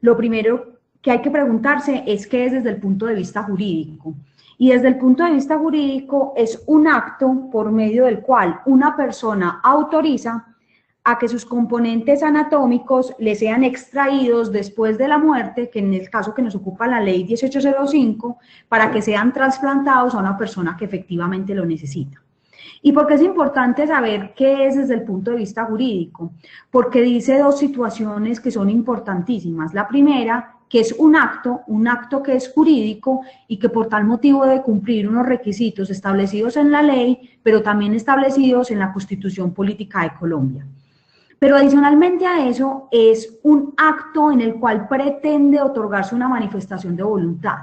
Lo primero que hay que preguntarse es qué es desde el punto de vista jurídico. Y desde el punto de vista jurídico es un acto por medio del cual una persona autoriza a que sus componentes anatómicos le sean extraídos después de la muerte, que en el caso que nos ocupa la ley 1805, para que sean trasplantados a una persona que efectivamente lo necesita. ¿Y por qué es importante saber qué es desde el punto de vista jurídico? Porque dice dos situaciones que son importantísimas. La primera, que es un acto que es jurídico y que por tal motivo debe cumplir unos requisitos establecidos en la ley, pero también establecidos en la Constitución Política de Colombia. Pero adicionalmente a eso es un acto en el cual pretende otorgarse una manifestación de voluntad.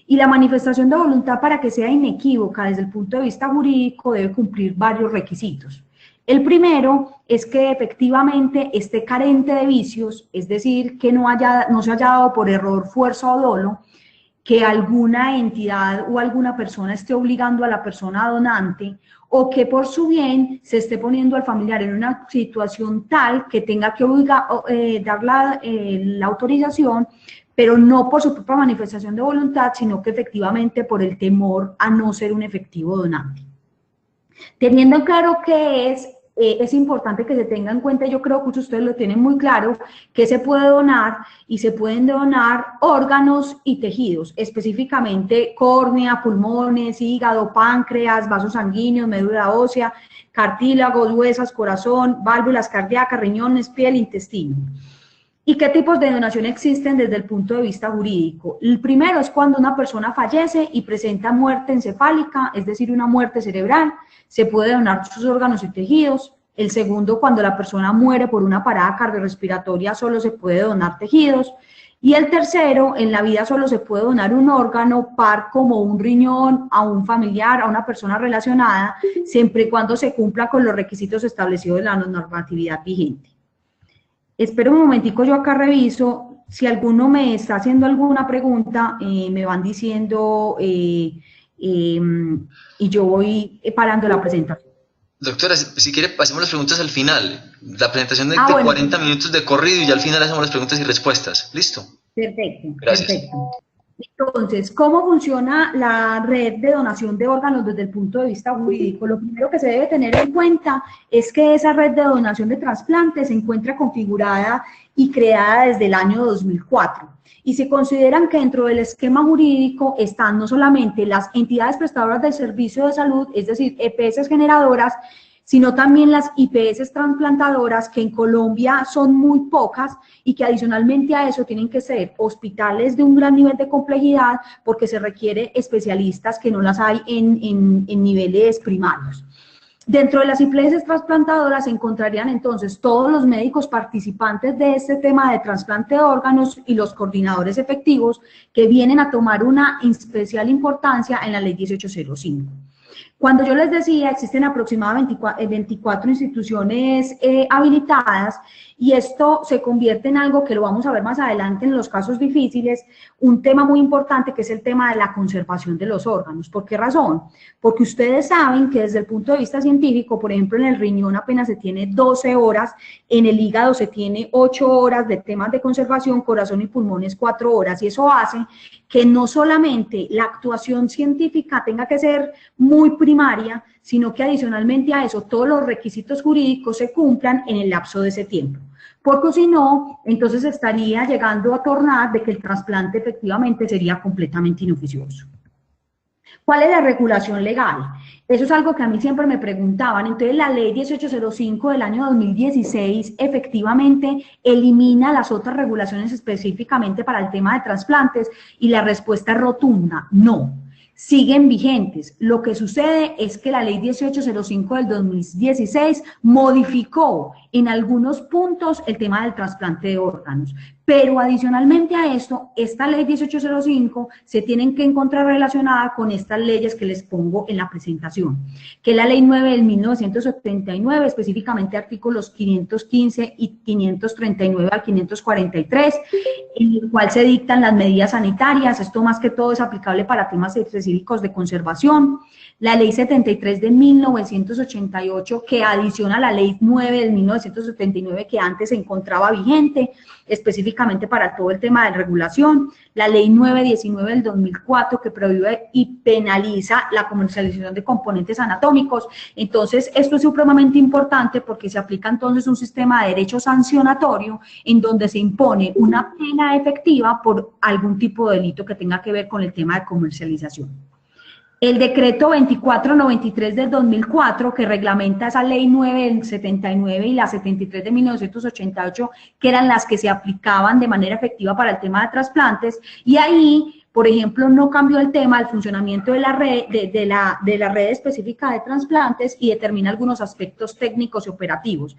Y la manifestación de voluntad, para que sea inequívoca desde el punto de vista jurídico, debe cumplir varios requisitos. El primero es que efectivamente esté carente de vicios, es decir, que no se haya dado por error, fuerza o dolo, que alguna entidad o alguna persona esté obligando a la persona donante, o que por su bien se esté poniendo al familiar en una situación tal que tenga que dar la autorización, pero no por su propia manifestación de voluntad, sino que efectivamente por el temor a no ser un efectivo donante. Teniendo claro que es importante que se tenga en cuenta, yo creo que ustedes lo tienen muy claro, que se puede donar y se pueden donar órganos y tejidos, específicamente córnea, pulmones, hígado, páncreas, vasos sanguíneos, médula ósea, cartílagos, huesos, corazón, válvulas cardíacas, riñones, piel, intestino. ¿Y qué tipos de donación existen desde el punto de vista jurídico? El primero es cuando una persona fallece y presenta muerte encefálica, es decir, una muerte cerebral, se puede donar sus órganos y tejidos. El segundo, cuando la persona muere por una parada cardiorrespiratoria, solo se puede donar tejidos. Y el tercero, en la vida solo se puede donar un órgano par como un riñón a un familiar, a una persona relacionada, siempre y cuando se cumpla con los requisitos establecidos en la normatividad vigente. Espera un momentico, yo acá reviso, si alguno me está haciendo alguna pregunta, me van diciendo y yo voy parando la presentación. Doctora, si quiere, hacemos las preguntas al final. La presentación de Bueno, 40 minutos de corrido y ya al final hacemos las preguntas y respuestas. ¿Listo? Perfecto, Gracias. perfecto. Entonces, ¿cómo funciona la red de donación de órganos desde el punto de vista jurídico? Lo primero que se debe tener en cuenta es que esa red de donación de trasplantes se encuentra configurada y creada desde el año 2004. Y se consideran que dentro del esquema jurídico están no solamente las entidades prestadoras del servicio de salud, es decir, EPS generadoras, sino también las IPS transplantadoras, que en Colombia son muy pocas y que adicionalmente a eso tienen que ser hospitales de un gran nivel de complejidad porque se requiere especialistas que no las hay en niveles primarios. Dentro de las IPS transplantadoras se encontrarían entonces todos los médicos participantes de este tema de trasplante de órganos y los coordinadores efectivos que vienen a tomar una especial importancia en la ley 1805. Cuando yo les decía, existen aproximadamente 24 instituciones habilitadas y esto se convierte en algo que lo vamos a ver más adelante en los casos difíciles, un tema muy importante que es el tema de la conservación de los órganos. ¿Por qué razón? Porque ustedes saben que desde el punto de vista científico, por ejemplo, en el riñón apenas se tiene 12 horas, en el hígado se tiene 8 horas de temas de conservación, corazón y pulmones 4 horas, y eso hace que no solamente la actuación científica tenga que ser muy primaria, sino que adicionalmente a eso todos los requisitos jurídicos se cumplan en el lapso de ese tiempo. Porque si no, entonces estaría llegando a tornar de que el trasplante efectivamente sería completamente inoficioso. ¿Cuál es la regulación legal? Eso es algo que a mí siempre me preguntaban. Entonces la ley 1805 del año 2016 efectivamente elimina las otras regulaciones específicamente para el tema de trasplantes y la respuesta es rotunda, no. Siguen vigentes. Lo que sucede es que la ley 1805 del 2016 modificó en algunos puntos el tema del trasplante de órganos, pero adicionalmente a esto, esta ley 1805 se tienen que encontrar relacionada con estas leyes que les pongo en la presentación, que es la ley 9 del 1979, específicamente artículos 515 y 539 al 543, en el cual se dictan las medidas sanitarias. Esto más que todo es aplicable para temas específicos de conservación. La ley 73 de 1988, que adiciona a la ley 9 del 1979, 1979 que antes se encontraba vigente, específicamente para todo el tema de regulación, la ley 919 del 2004 que prohíbe y penaliza la comercialización de componentes anatómicos. Entonces, esto es supremamente importante porque se aplica entonces un sistema de derecho sancionatorio en donde se impone una pena efectiva por algún tipo de delito que tenga que ver con el tema de comercialización. El decreto 2493 del 2004, que reglamenta esa ley 9 del 79 y la 73 de 1988, que eran las que se aplicaban de manera efectiva para el tema de trasplantes, y ahí, por ejemplo, no cambió el tema del funcionamiento de la red, de la red específica de trasplantes y determina algunos aspectos técnicos y operativos,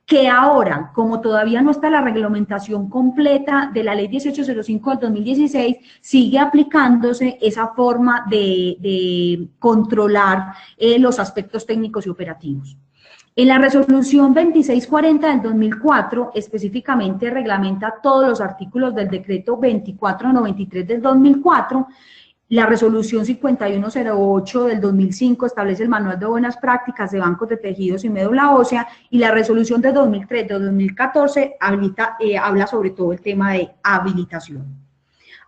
que ahora, como todavía no está la reglamentación completa de la ley 1805 del 2016, sigue aplicándose esa forma de controlar los aspectos técnicos y operativos. En la resolución 2640 del 2004, específicamente reglamenta todos los artículos del decreto 2493 del 2004, la resolución 5108 del 2005 establece el manual de buenas prácticas de bancos de tejidos y médula ósea, y la resolución de 2003 de 2014 habla sobre todo el tema de habilitación.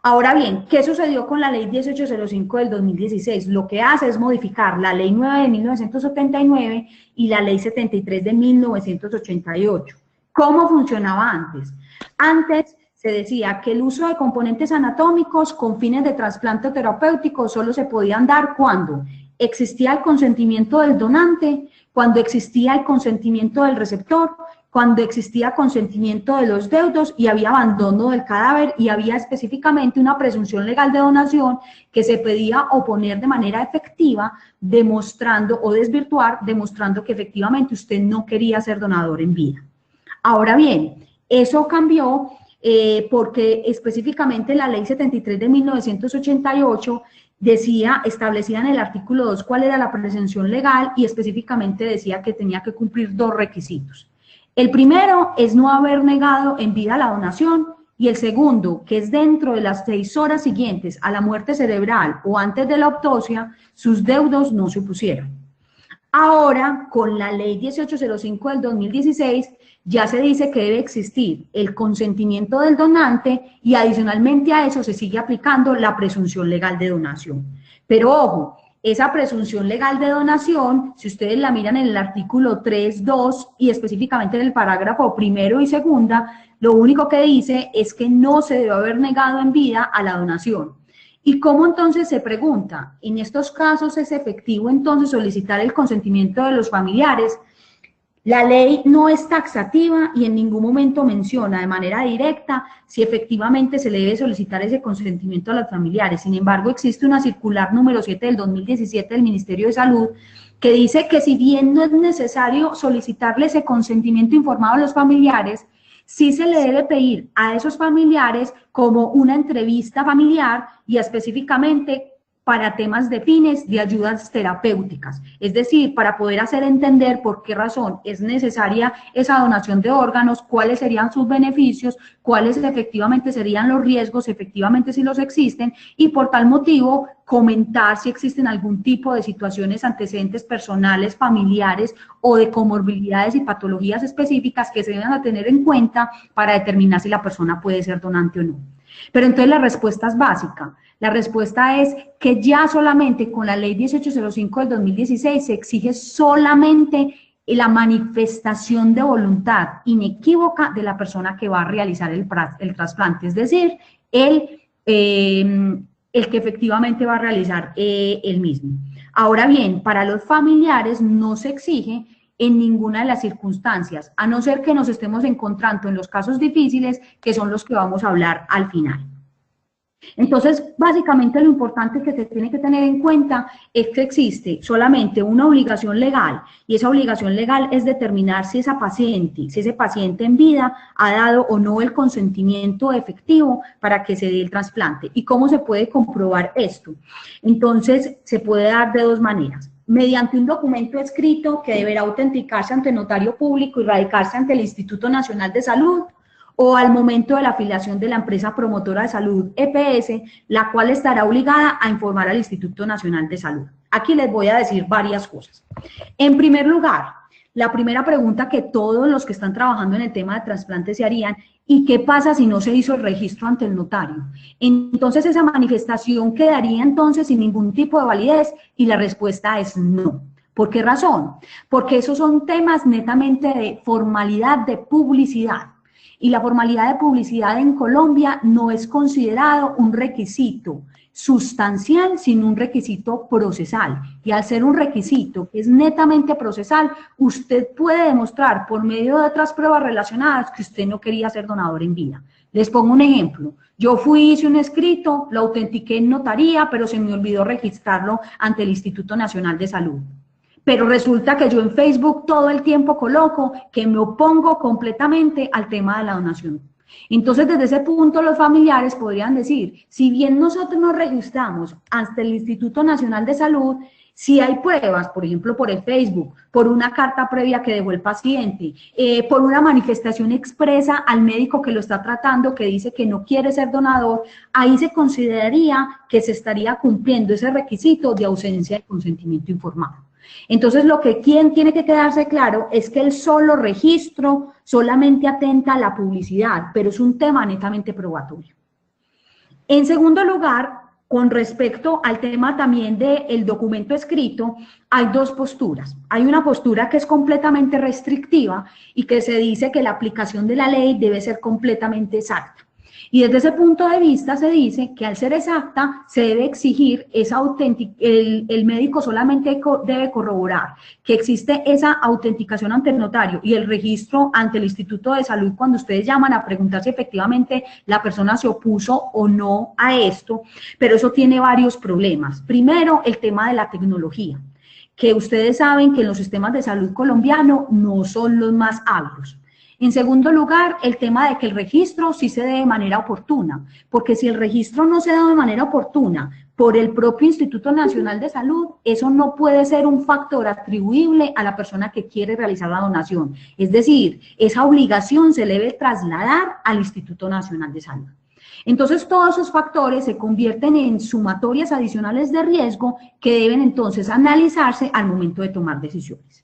Ahora bien, ¿qué sucedió con la ley 1805 del 2016? Lo que hace es modificar la ley 9 de 1979 y la ley 73 de 1988. ¿Cómo funcionaba antes? Antes se decía que el uso de componentes anatómicos con fines de trasplante terapéutico solo se podían dar cuando existía el consentimiento del donante, cuando existía el consentimiento del receptor, cuando existía consentimiento de los deudos y había abandono del cadáver y había específicamente una presunción legal de donación que se pedía oponer de manera efectiva, demostrando o desvirtuar, demostrando que efectivamente usted no quería ser donador en vida. Ahora bien, eso cambió porque específicamente la ley 73 de 1988 establecía en el artículo 2 cuál era la presunción legal y específicamente decía que tenía que cumplir dos requisitos. El primero es no haber negado en vida la donación, y el segundo, que es dentro de las 6 horas siguientes a la muerte cerebral o antes de la autopsia, sus deudos no se opusieron. Ahora, con la ley 1805 del 2016, ya se dice que debe existir el consentimiento del donante y adicionalmente a eso se sigue aplicando la presunción legal de donación. Pero ojo, esa presunción legal de donación, si ustedes la miran en el artículo 3, 2 y específicamente en el parágrafo primero y segunda, lo único que dice es que no se debe haber negado en vida a la donación. ¿Y cómo entonces se pregunta? En estos casos es efectivo entonces solicitar el consentimiento de los familiares. La ley no es taxativa y en ningún momento menciona de manera directa si efectivamente se le debe solicitar ese consentimiento a los familiares. Sin embargo, existe una circular número 7 del 2017 del Ministerio de Salud que dice que si bien no es necesario solicitarle ese consentimiento informado a los familiares, sí se le debe pedir a esos familiares como una entrevista familiar y específicamente para temas de fines de ayudas terapéuticas, es decir, para poder hacer entender por qué razón es necesaria esa donación de órganos, cuáles serían sus beneficios, cuáles efectivamente serían los riesgos, efectivamente si los existen, y por tal motivo comentar si existen algún tipo de situaciones, antecedentes personales, familiares o de comorbilidades y patologías específicas que se deben tener en cuenta para determinar si la persona puede ser donante o no. Pero entonces la respuesta es básica. La respuesta es que ya solamente con la ley 1805 del 2016 se exige solamente la manifestación de voluntad inequívoca de la persona que va a realizar el trasplante, es decir, el que efectivamente va a realizar el mismo. Ahora bien, para los familiares no se exige en ninguna de las circunstancias, a no ser que nos estemos encontrando en los casos difíciles, que son los que vamos a hablar al final. Entonces, básicamente lo importante que se tiene que tener en cuenta es que existe solamente una obligación legal, y esa obligación legal es determinar si ese paciente en vida ha dado o no el consentimiento efectivo para que se dé el trasplante. ¿Y cómo se puede comprobar esto? Entonces, se puede dar de dos maneras. Mediante un documento escrito que deberá autenticarse ante notario público y radicarse ante el Instituto Nacional de Salud, o al momento de la afiliación de la empresa promotora de salud EPS, la cual estará obligada a informar al Instituto Nacional de Salud. Aquí les voy a decir varias cosas. En primer lugar, la primera pregunta que todos los que están trabajando en el tema de trasplantes se harían: ¿y qué pasa si no se hizo el registro ante el notario? Entonces esa manifestación quedaría entonces sin ningún tipo de validez, y la respuesta es no. ¿Por qué razón? Porque esos son temas netamente de formalidad de publicidad. Y la formalidad de publicidad en Colombia no es considerado un requisito sustancial, sino un requisito procesal. Y al ser un requisito que es netamente procesal, usted puede demostrar por medio de otras pruebas relacionadas que usted no quería ser donador en vida. Les pongo un ejemplo. Yo hice un escrito, lo autentiqué en notaría, pero se me olvidó registrarlo ante el Instituto Nacional de Salud. Pero resulta que yo en Facebook todo el tiempo coloco que me opongo completamente al tema de la donación. Entonces, desde ese punto, los familiares podrían decir: si bien nosotros nos registramos ante el Instituto Nacional de Salud, si hay pruebas, por ejemplo, por el Facebook, por una carta previa que dejó el paciente, por una manifestación expresa al médico que lo está tratando, que dice que no quiere ser donador, ahí se consideraría que se estaría cumpliendo ese requisito de ausencia de consentimiento informado. Entonces, lo que tiene que quedarse claro es que el solo registro solamente atenta a la publicidad, pero es un tema netamente probatorio. En segundo lugar, con respecto al tema también del documento escrito, hay dos posturas. Hay una postura que es completamente restrictiva y que se dice que la aplicación de la ley debe ser completamente exacta. Y desde ese punto de vista se dice que al ser exacta se debe exigir esa el médico solamente debe corroborar que existe esa autenticación ante el notario y el registro ante el Instituto de Salud cuando ustedes llaman a preguntar si efectivamente la persona se opuso o no a esto, pero eso tiene varios problemas. Primero, el tema de la tecnología, que ustedes saben que los sistemas de salud colombiano no son los más hábiles. En segundo lugar, el tema de que el registro sí se dé de manera oportuna, porque si el registro no se da de manera oportuna por el propio Instituto Nacional de Salud, eso no puede ser un factor atribuible a la persona que quiere realizar la donación. Es decir, esa obligación se debe trasladar al Instituto Nacional de Salud. Entonces, todos esos factores se convierten en sumatorias adicionales de riesgo que deben entonces analizarse al momento de tomar decisiones.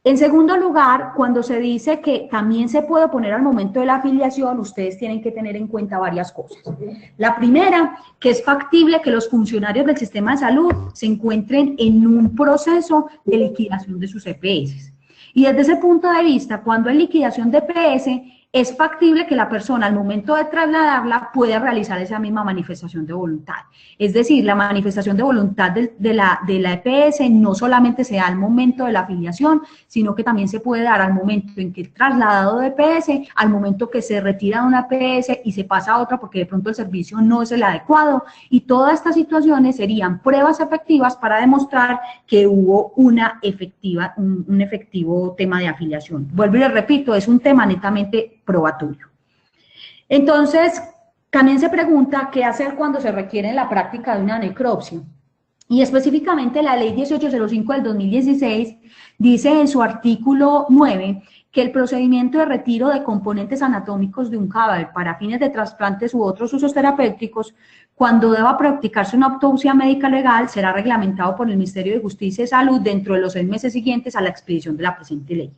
En segundo lugar, cuando se dice que también se puede oponer al momento de la afiliación, ustedes tienen que tener en cuenta varias cosas. La primera, que es factible que los funcionarios del sistema de salud se encuentren en un proceso de liquidación de sus EPS. Y desde ese punto de vista, cuando hay liquidación de EPS, es factible que la persona al momento de trasladarla pueda realizar esa misma manifestación de voluntad. Es decir, la manifestación de voluntad de la EPS no solamente se da al momento de la afiliación, sino que también se puede dar al momento en que el trasladado de EPS, al momento que se retira de una EPS y se pasa a otra porque de pronto el servicio no es el adecuado, y todas estas situaciones serían pruebas efectivas para demostrar que hubo un efectivo tema de afiliación. Vuelvo y les repito, es un tema netamente probatorio. Entonces, también se pregunta qué hacer cuando se requiere en la práctica de una necropsia. Y específicamente la ley 1805 del 2016 dice en su artículo 9 que el procedimiento de retiro de componentes anatómicos de un cadáver para fines de trasplantes u otros usos terapéuticos, cuando deba practicarse una autopsia médica legal, será reglamentado por el Ministerio de Justicia y Salud dentro de los 6 meses siguientes a la expedición de la presente ley.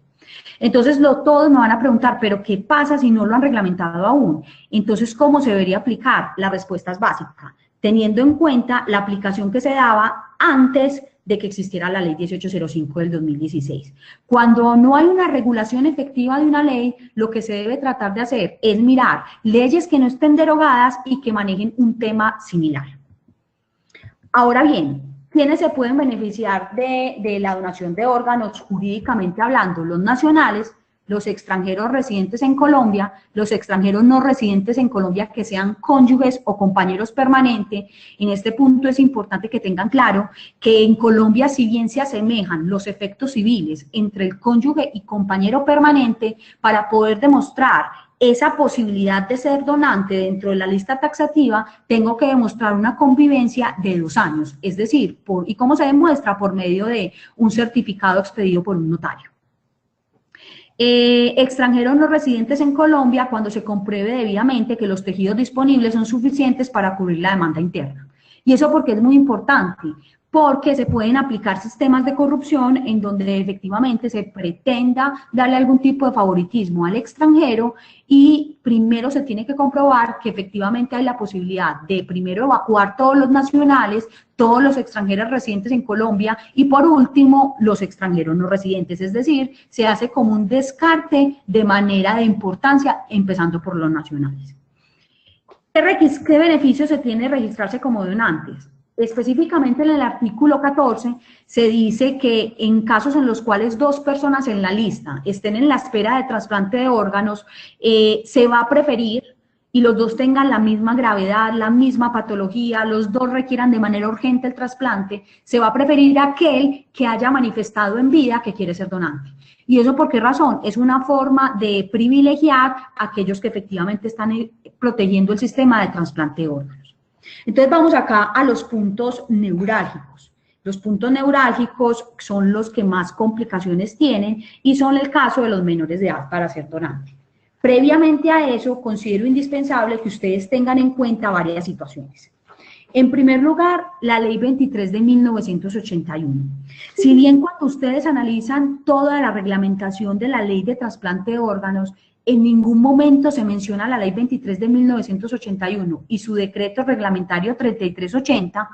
Entonces, todos me van a preguntar, ¿pero qué pasa si no lo han reglamentado aún? Entonces, ¿cómo se debería aplicar? La respuesta es básica, teniendo en cuenta la aplicación que se daba antes de que existiera la ley 1805 del 2016. Cuando no hay una regulación efectiva de una ley, lo que se debe tratar de hacer es mirar leyes que no estén derogadas y que manejen un tema similar. Ahora bien, ¿quiénes se pueden beneficiar de la donación de órganos jurídicamente hablando? Los nacionales, los extranjeros residentes en Colombia, los extranjeros no residentes en Colombia que sean cónyuges o compañeros permanentes. En este punto es importante que tengan claro que en Colombia, si bien se asemejan los efectos civiles entre el cónyuge y compañero permanente, para poder demostrar esa posibilidad de ser donante dentro de la lista taxativa, tengo que demostrar una convivencia de 2 años, es decir, ¿y cómo se demuestra? Por medio de un certificado expedido por un notario. Extranjeros no residentes en Colombia cuando se compruebe debidamente que los tejidos disponibles son suficientes para cubrir la demanda interna. Y eso porque es muy importante. porque se pueden aplicar sistemas de corrupción en donde efectivamente se pretenda darle algún tipo de favoritismo al extranjero y primero se tiene que comprobar que efectivamente hay la posibilidad de primero evacuar todos los nacionales, todos los extranjeros residentes en Colombia y por último los extranjeros no residentes, es decir, se hace como un descarte de manera de importancia empezando por los nacionales. ¿Qué beneficios se tiene registrarse como donantes? Específicamente en el artículo 14 se dice que en casos en los cuales dos personas en la lista estén en la espera de trasplante de órganos, se va a preferir y los dos tengan la misma gravedad, la misma patología, los dos requieran de manera urgente el trasplante, se va a preferir aquel que haya manifestado en vida que quiere ser donante. ¿Y eso por qué razón? Es una forma de privilegiar a aquellos que efectivamente están protegiendo el sistema de trasplante de órganos. Entonces vamos acá a los puntos neurálgicos. Los puntos neurálgicos son los que más complicaciones tienen y son el caso de los menores de edad para ser donante. Previamente a eso, considero indispensable que ustedes tengan en cuenta varias situaciones. En primer lugar, la Ley 23 de 1981. Si bien cuando ustedes analizan toda la reglamentación de la Ley de trasplante de órganos, en ningún momento se menciona la Ley 23 de 1981 y su decreto reglamentario 3380,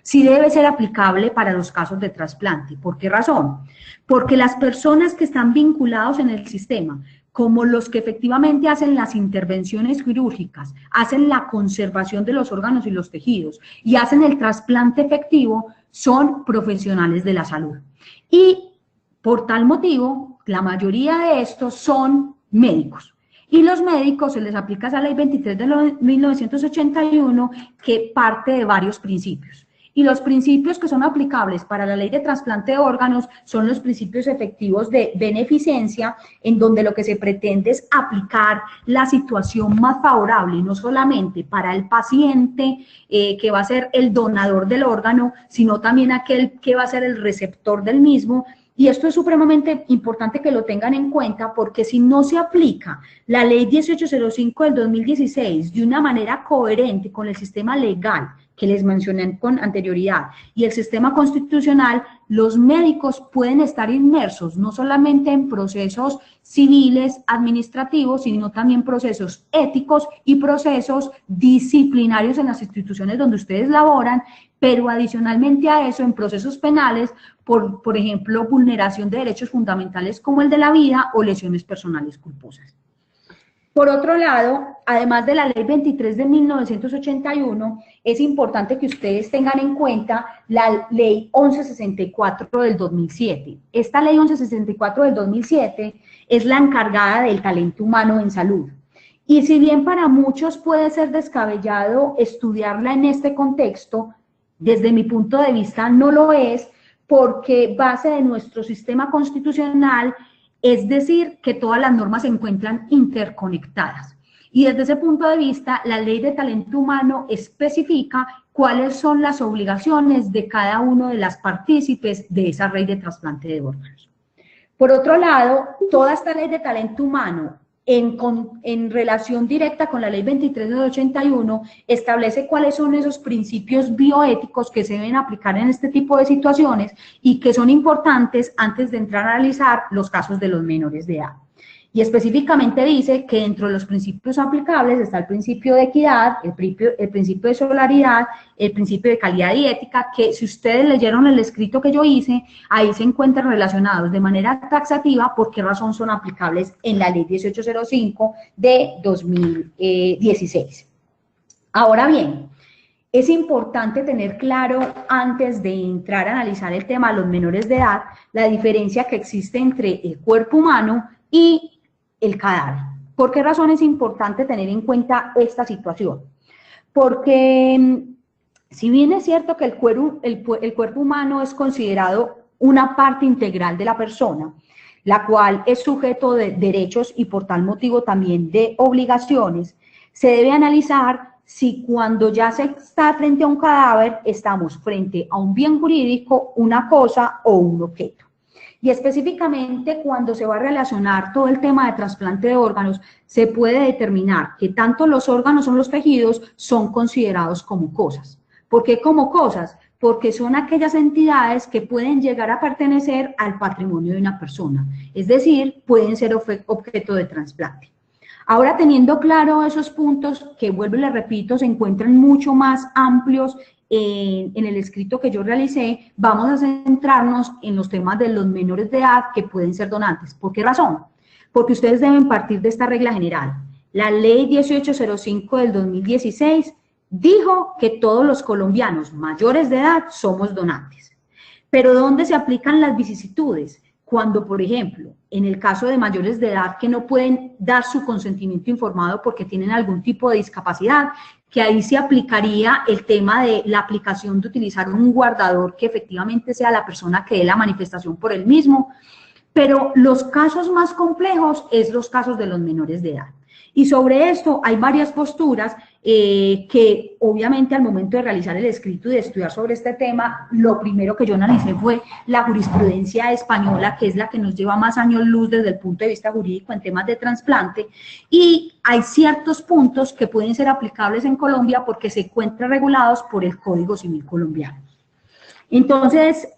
sí debe ser aplicable para los casos de trasplante. ¿Por qué razón? Porque las personas que están vinculados en el sistema, como los que efectivamente hacen las intervenciones quirúrgicas, hacen la conservación de los órganos y los tejidos y hacen el trasplante efectivo, son profesionales de la salud. Y por tal motivo, la mayoría de estos son médicos. Y los médicos se les aplica esa Ley 23 de 1981 que parte de varios principios. Y los principios que son aplicables para la Ley de trasplante de órganos son los principios efectivos de beneficencia, en donde lo que se pretende es aplicar la situación más favorable, no solamente para el paciente que va a ser el donador del órgano, sino también aquel que va a ser el receptor del mismo. Y esto es supremamente importante que lo tengan en cuenta porque si no se aplica la Ley 1805 del 2016 de una manera coherente con el sistema legal que les mencioné con anterioridad y el sistema constitucional, los médicos pueden estar inmersos no solamente en procesos civiles, administrativos, sino también procesos éticos y procesos disciplinarios en las instituciones donde ustedes laboran, pero adicionalmente a eso en procesos penales por ejemplo, vulneración de derechos fundamentales como el de la vida o lesiones personales culposas. Por otro lado, además de la Ley 23 de 1981, es importante que ustedes tengan en cuenta la Ley 1164 del 2007. Esta Ley 1164 del 2007 es la encargada del talento humano en salud. Y si bien para muchos puede ser descabellado estudiarla en este contexto, desde mi punto de vista no lo es, porque base de nuestro sistema constitucional, es decir, que todas las normas se encuentran interconectadas. Y desde ese punto de vista, la Ley de Talento Humano especifica cuáles son las obligaciones de cada uno de las partícipes de esa ley de trasplante de órganos. Por otro lado, toda esta Ley de Talento Humano, en relación directa con la Ley 23 del 81, establece cuáles son esos principios bioéticos que se deben aplicar en este tipo de situaciones y que son importantes antes de entrar a analizar los casos de los menores de edad. Y específicamente dice que dentro de los principios aplicables está el principio de equidad, el principio de solidaridad, el principio de calidad y ética, que si ustedes leyeron el escrito que yo hice, ahí se encuentran relacionados de manera taxativa por qué razón son aplicables en la Ley 1805 de 2016. Ahora bien, es importante tener claro, antes de entrar a analizar el tema de los menores de edad, la diferencia que existe entre el cuerpo humano y el cadáver. ¿Por qué razón es importante tener en cuenta esta situación? Porque si bien es cierto que el cuerpo humano es considerado una parte integral de la persona, la cual es sujeto de derechos y por tal motivo también de obligaciones, se debe analizar si cuando ya se está frente a un cadáver estamos frente a un bien jurídico, una cosa o un objeto. Y específicamente cuando se va a relacionar todo el tema de trasplante de órganos, se puede determinar que tanto los órganos como los tejidos son considerados como cosas. ¿Por qué como cosas? porque son aquellas entidades que pueden llegar a pertenecer al patrimonio de una persona, es decir, pueden ser objeto de trasplante. Ahora, teniendo claro esos puntos, que vuelvo y les repito, se encuentran mucho más amplios en el escrito que yo realicé, vamos a centrarnos en los temas de los menores de edad que pueden ser donantes. ¿Por qué razón? Porque ustedes deben partir de esta regla general. La ley 1805 del 2016 dijo que todos los colombianos mayores de edad somos donantes. Pero ¿dónde se aplican las vicisitudes? Cuando, por ejemplo, en el caso de mayores de edad que no pueden dar su consentimiento informado porque tienen algún tipo de discapacidad, que ahí se aplicaría el tema de la aplicación de utilizar un guardador que efectivamente sea la persona que dé la manifestación por él mismo, pero los casos más complejos es los casos de los menores de edad. Y sobre esto hay varias posturas que obviamente al momento de realizar el escrito y de estudiar sobre este tema, lo primero que yo analicé fue la jurisprudencia española, que es la que nos lleva más años luz desde el punto de vista jurídico en temas de trasplante, y hay ciertos puntos que pueden ser aplicables en Colombia porque se encuentran regulados por el Código Civil colombiano. Entonces,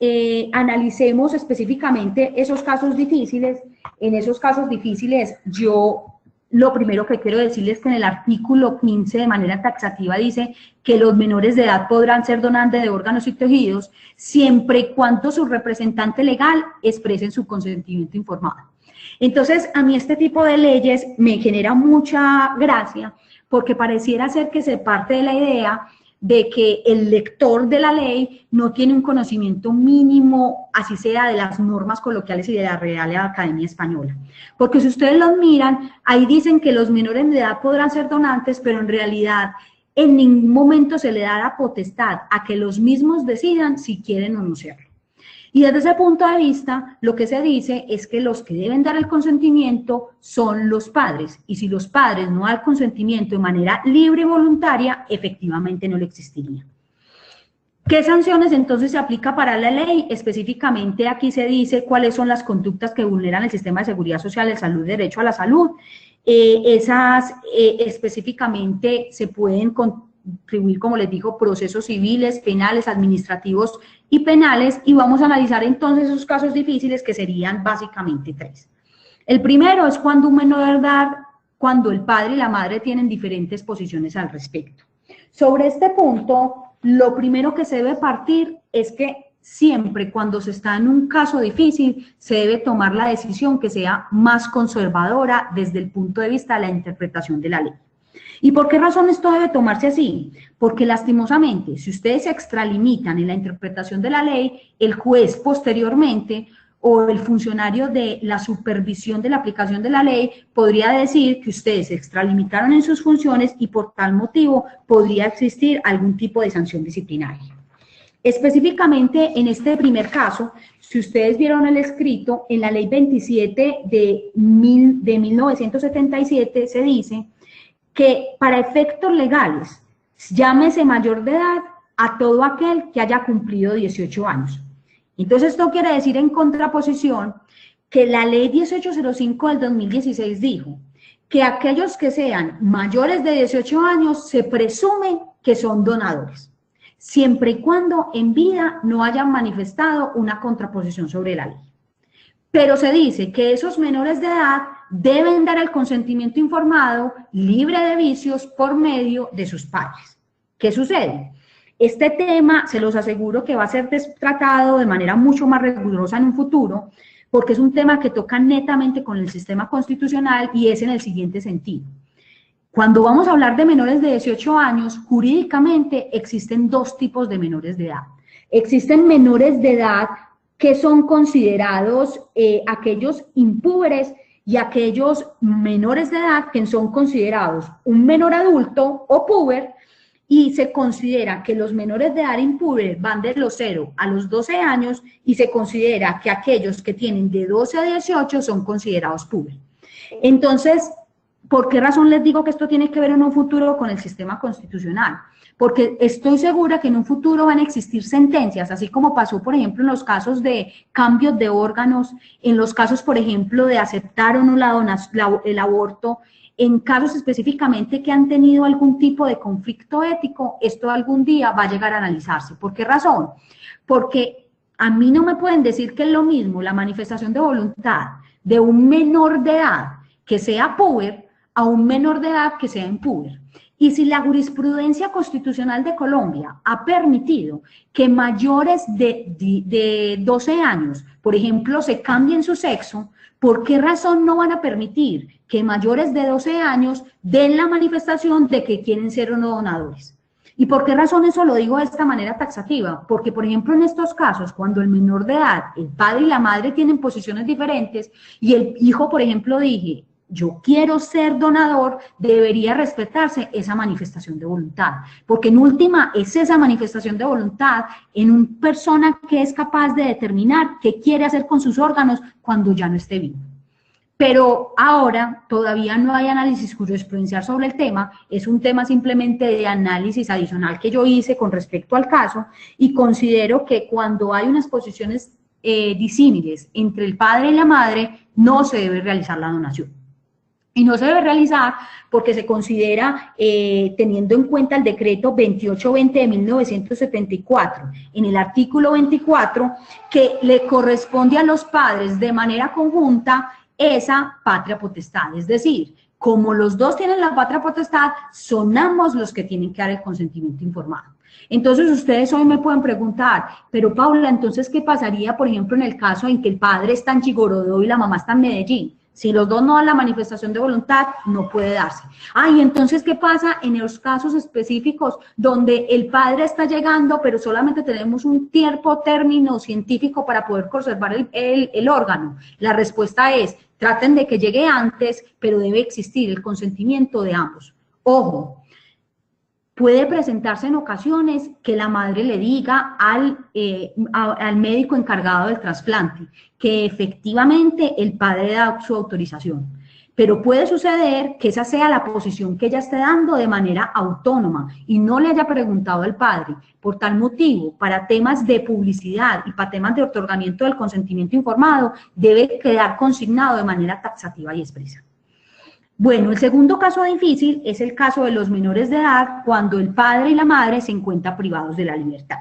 analicemos específicamente esos casos difíciles. En esos casos difíciles, lo primero que quiero decirles es que en el artículo 15 de manera taxativa dice que los menores de edad podrán ser donantes de órganos y tejidos siempre y cuando su representante legal expresen su consentimiento informado. Entonces, a mí este tipo de leyes me genera mucha gracia porque pareciera ser que se parte de la idea de que el lector de la ley no tiene un conocimiento mínimo, así sea de las normas coloquiales y de la Real Academia Española. Porque si ustedes los miran, ahí dicen que los menores de edad podrán ser donantes, pero en realidad en ningún momento se le da la potestad a que los mismos decidan si quieren o no serlo. Y desde ese punto de vista, lo que se dice es que los que deben dar el consentimiento son los padres, y si los padres no dan el consentimiento de manera libre y voluntaria, efectivamente no le existiría. ¿Qué sanciones entonces se aplica para la ley? Específicamente aquí se dice cuáles son las conductas que vulneran el sistema de seguridad social, de salud, derecho a la salud. Específicamente se pueden contribuir, como les digo, procesos civiles, penales, administrativos y penales, y vamos a analizar entonces esos casos difíciles que serían básicamente 3. El primero es cuando un menor de edad, cuando el padre y la madre tienen diferentes posiciones al respecto. Sobre este punto, lo primero que se debe partir es que siempre cuando se está en un caso difícil, se debe tomar la decisión que sea más conservadora desde el punto de vista de la interpretación de la ley. ¿Y por qué razón esto debe tomarse así? Porque lastimosamente, si ustedes se extralimitan en la interpretación de la ley, el juez posteriormente o el funcionario de la supervisión de la aplicación de la ley podría decir que ustedes se extralimitaron en sus funciones y por tal motivo podría existir algún tipo de sanción disciplinaria. Específicamente en este primer caso, si ustedes vieron el escrito, en la ley 27 de 1977 se dice que para efectos legales, llámese mayor de edad a todo aquel que haya cumplido 18 años. Entonces, esto quiere decir en contraposición que la ley 1805 del 2016 dijo que aquellos que sean mayores de 18 años se presume que son donadores, siempre y cuando en vida no hayan manifestado una contraposición sobre la ley. Pero se dice que esos menores de edad deben dar el consentimiento informado, libre de vicios, por medio de sus padres. ¿Qué sucede? Este tema, se los aseguro que va a ser tratado de manera mucho más rigurosa en un futuro, porque es un tema que toca netamente con el sistema constitucional y es en el siguiente sentido. Cuando vamos a hablar de menores de 18 años, jurídicamente existen 2 tipos de menores de edad. Existen menores de edad que son considerados aquellos impúberes y aquellos menores de edad que son considerados un menor adulto o púber, y se considera que los menores de edad impúberes van de los 0 a los 12 años y se considera que aquellos que tienen de 12 a 18 son considerados púberes. Entonces, ¿Por qué razón les digo que esto tiene que ver en un futuro con el sistema constitucional? Porque estoy segura que en un futuro van a existir sentencias, así como pasó, por ejemplo, en los casos de cambios de órganos, en los casos, por ejemplo, de aceptar o no el aborto, en casos específicamente que han tenido algún tipo de conflicto ético, esto algún día va a llegar a analizarse. ¿Por qué razón? Porque a mí no me pueden decir que es lo mismo la manifestación de voluntad de un menor de edad que sea puber a un menor de edad que sea impúber. Y si la jurisprudencia constitucional de Colombia ha permitido que mayores de 12 años, por ejemplo, se cambien su sexo, ¿por qué razón no van a permitir que mayores de 12 años den la manifestación de que quieren ser o no donadores? ¿Y por qué razón eso lo digo de esta manera taxativa? Porque, por ejemplo, en estos casos, cuando el menor de edad, el padre y la madre tienen posiciones diferentes y el hijo, por ejemplo, dije, yo quiero ser donador, debería respetarse esa manifestación de voluntad, porque en última es esa manifestación de voluntad en una persona que es capaz de determinar qué quiere hacer con sus órganos cuando ya no esté vivo. Pero ahora todavía no hay análisis jurisprudencial sobre el tema, es un tema simplemente de análisis adicional que yo hice con respecto al caso y considero que cuando hay unas posiciones disímiles entre el padre y la madre, no se debe realizar la donación. Y no se debe realizar porque se considera, teniendo en cuenta el decreto 2820 de 1974, en el artículo 24, que le corresponde a los padres de manera conjunta esa patria potestad. Es decir, como los dos tienen la patria potestad, son ambos los que tienen que dar el consentimiento informado. Entonces ustedes hoy me pueden preguntar, pero Paula, entonces ¿qué pasaría, por ejemplo, en el caso en que el padre está en Chigorodó y la mamá está en Medellín? Si los dos no dan la manifestación de voluntad, no puede darse. Y entonces, ¿qué pasa en los casos específicos donde el padre está llegando, pero solamente tenemos un término científico para poder conservar el órgano? La respuesta es, traten de que llegue antes, pero debe existir el consentimiento de ambos. Ojo, puede presentarse en ocasiones que la madre le diga al médico encargado del trasplante que efectivamente el padre da su autorización, pero puede suceder que esa sea la posición que ella esté dando de manera autónoma y no le haya preguntado al padre. Por tal motivo, para temas de publicidad y para temas de otorgamiento del consentimiento informado, debe quedar consignado de manera taxativa y expresa. Bueno, el segundo caso difícil es el caso de los menores de edad cuando el padre y la madre se encuentran privados de la libertad.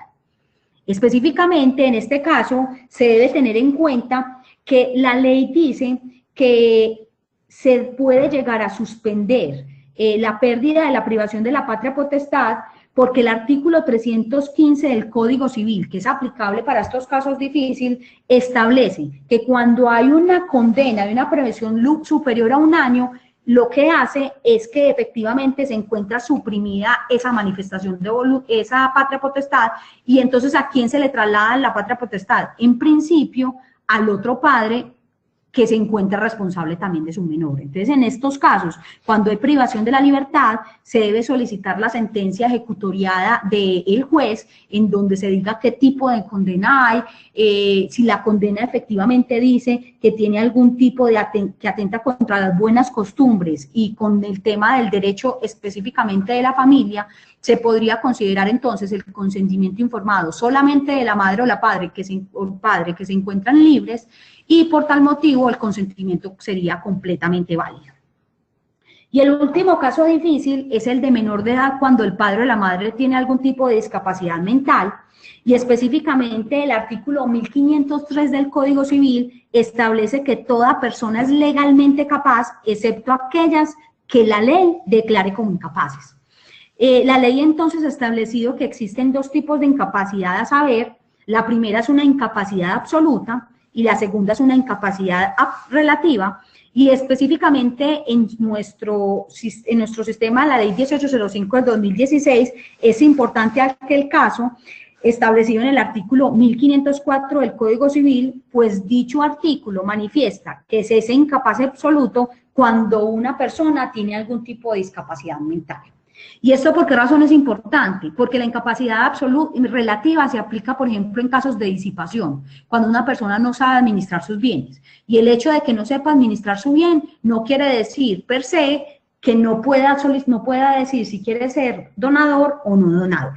Específicamente, en este caso, se debe tener en cuenta que la ley dice que se puede llegar a suspender la pérdida de la privación de la patria potestad porque el artículo 315 del Código Civil, que es aplicable para estos casos difíciles, establece que cuando hay una condena de una prisión superior a 1 año, lo que hace es que efectivamente se encuentra suprimida esa manifestación de esa patria potestad y entonces ¿a quién se le traslada la patria potestad? En principio al otro padre que se encuentra responsable también de su menor. Entonces, en estos casos, cuando hay privación de la libertad, se debe solicitar la sentencia ejecutoriada del juez, en donde se diga qué tipo de condena hay, si la condena efectivamente dice que tiene algún tipo de que atenta contra las buenas costumbres y con el tema del derecho específicamente de la familia, se podría considerar entonces el consentimiento informado solamente de la madre o el padre que se encuentran libres y por tal motivo el consentimiento sería completamente válido. Y el último caso difícil es el de menor de edad cuando el padre o la madre tiene algún tipo de discapacidad mental y específicamente el artículo 1503 del Código Civil establece que toda persona es legalmente capaz excepto aquellas que la ley declare como incapaces. La ley entonces ha establecido que existen 2 tipos de incapacidad a saber, la primera es una incapacidad absoluta y la segunda es una incapacidad relativa y específicamente en nuestro sistema, la ley 1805 del 2016, es importante aquel caso establecido en el artículo 1504 del Código Civil, pues dicho artículo manifiesta que es ese incapaz absoluto cuando una persona tiene algún tipo de discapacidad mental. ¿Y esto por qué razón es importante? Porque la incapacidad absoluta relativa se aplica, por ejemplo, en casos de disipación, cuando una persona no sabe administrar sus bienes. Y el hecho de que no sepa administrar su bien no quiere decir, per se, que no pueda decir si quiere ser donador o no donador.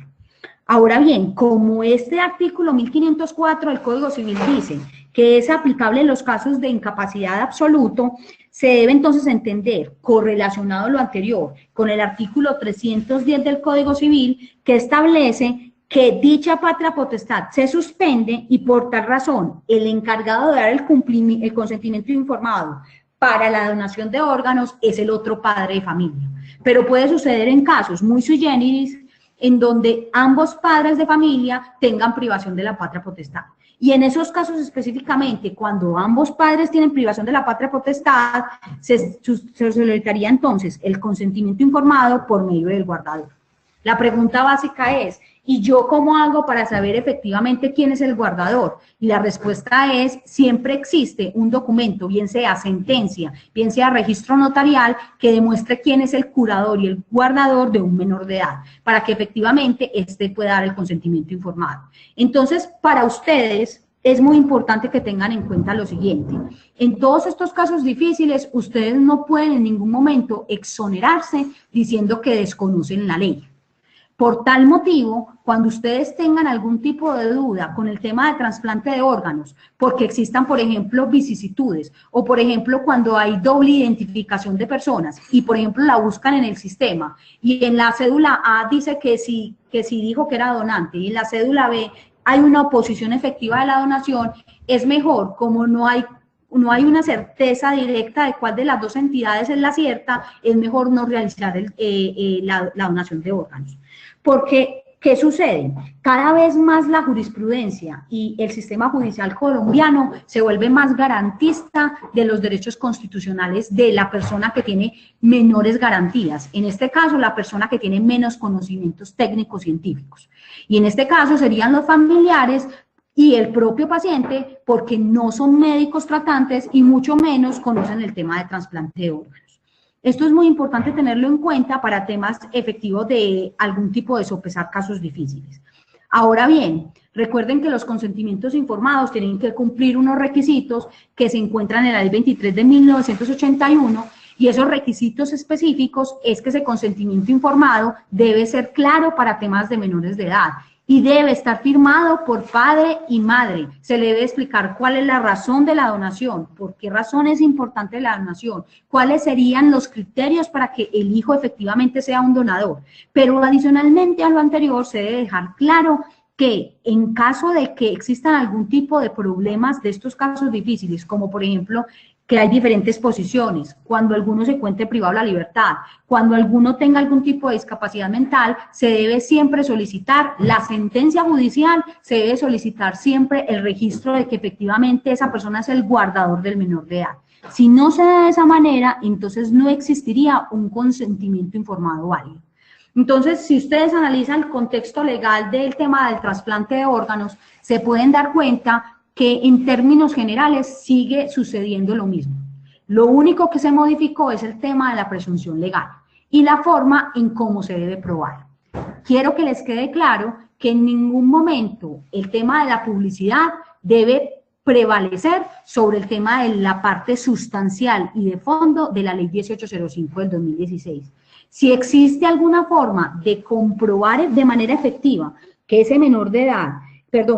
Ahora bien, como este artículo 1504 del Código Civil dice que es aplicable en los casos de incapacidad absoluto, se debe entonces entender, correlacionado a lo anterior, con el artículo 310 del Código Civil, que establece que dicha patria potestad se suspende y por tal razón el encargado de dar el consentimiento informado para la donación de órganos es el otro padre de familia. Pero puede suceder en casos muy sui generis, en donde ambos padres de familia tengan privación de la patria potestad. Y en esos casos específicamente, cuando ambos padres tienen privación de la patria potestad, se solicitaría entonces el consentimiento informado por medio del guardador. La pregunta básica es, ¿y yo cómo hago para saber efectivamente quién es el guardador? Y la respuesta es, siempre existe un documento, bien sea sentencia, bien sea registro notarial, que demuestre quién es el curador y el guardador de un menor de edad, para que efectivamente éste pueda dar el consentimiento informado. Entonces, para ustedes, es muy importante que tengan en cuenta lo siguiente. En todos estos casos difíciles, ustedes no pueden en ningún momento exonerarse diciendo que desconocen la ley. Por tal motivo, cuando ustedes tengan algún tipo de duda con el tema de trasplante de órganos, porque existan, por ejemplo, vicisitudes, o por ejemplo, cuando hay doble identificación de personas, y por ejemplo la buscan en el sistema, y en la cédula A dice que sí dijo que era donante, y en la cédula B hay una oposición efectiva de la donación, es mejor, como no hay una certeza directa de cuál de las dos entidades es la cierta, es mejor no realizar la donación de órganos. Porque, ¿qué sucede? Cada vez más la jurisprudencia y el sistema judicial colombiano se vuelve más garantista de los derechos constitucionales de la persona que tiene menores garantías. En este caso, la persona que tiene menos conocimientos técnicos científicos. Y en este caso serían los familiares y el propio paciente, porque no son médicos tratantes y mucho menos conocen el tema de trasplante de órganos. Esto es muy importante tenerlo en cuenta para temas efectivos de algún tipo de sopesar casos difíciles. Ahora bien, recuerden que los consentimientos informados tienen que cumplir unos requisitos que se encuentran en la Ley 23 de 1981 y esos requisitos específicos es que ese consentimiento informado debe ser claro para temas de menores de edad y debe estar firmado por padre y madre. Se le debe explicar cuál es la razón de la donación, por qué razón es importante la donación, cuáles serían los criterios para que el hijo efectivamente sea un donador. Pero adicionalmente a lo anterior se debe dejar claro que en caso de que existan algún tipo de problemas de estos casos difíciles, como por ejemplo que hay diferentes posiciones, cuando alguno se encuentre privado de la libertad, cuando alguno tenga algún tipo de discapacidad mental, se debe siempre solicitar la sentencia judicial, se debe solicitar siempre el registro de que efectivamente esa persona es el guardador del menor de edad. Si no se da de esa manera, entonces no existiría un consentimiento informado válido. Entonces, si ustedes analizan el contexto legal del tema del trasplante de órganos, se pueden dar cuenta que en términos generales sigue sucediendo lo mismo. Lo único que se modificó es el tema de la presunción legal y la forma en cómo se debe probar. Quiero que les quede claro que en ningún momento el tema de la publicidad debe prevalecer sobre el tema de la parte sustancial y de fondo de la Ley 1805 del 2016. Si existe alguna forma de comprobar de manera efectiva que ese menor de edad,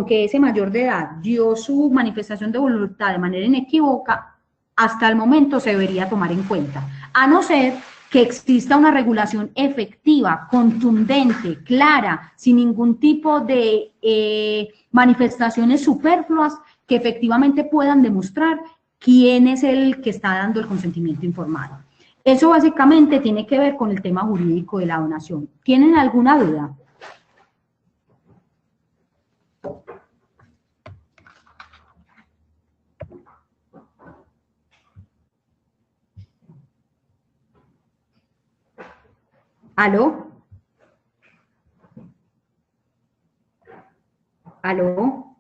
que ese mayor de edad dio su manifestación de voluntad de manera inequívoca, hasta el momento se debería tomar en cuenta, a no ser que exista una regulación efectiva, contundente, clara, sin ningún tipo de manifestaciones superfluas que efectivamente puedan demostrar quién es el que está dando el consentimiento informado. Eso básicamente tiene que ver con el tema jurídico de la donación. ¿Tienen alguna duda? ¿Aló? ¿Aló?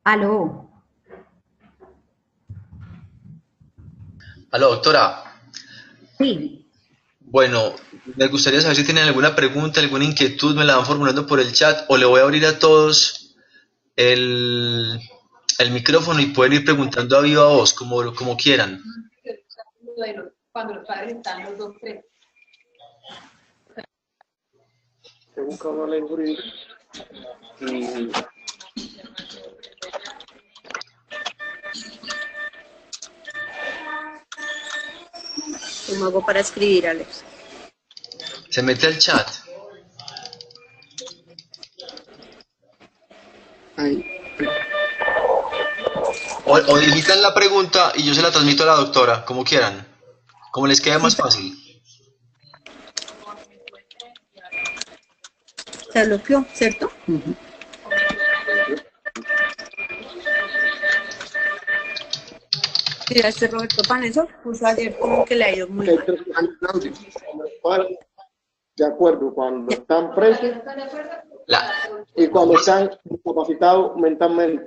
¿Aló? Aló, doctora. Sí. Bueno, me gustaría saber si tienen alguna pregunta, alguna inquietud, me la van formulando por el chat o le voy a abrir a todos el micrófono y pueden ir preguntando a viva voz, como quieran. Cuando los padres están los dos presos. Se busca una ley jurídica y ¿Cómo hago para escribir, Alex? Se mete al chat. ahí. O digitan la pregunta y yo se la transmito a la doctora, como quieran. Como les quede más fácil. Se bloqueó, ¿cierto? Mira, este Roberto Paneso puso ayer como que le ha ido muy mal. De acuerdo, cuando están presos La, y cuando están discapacitados mentalmente.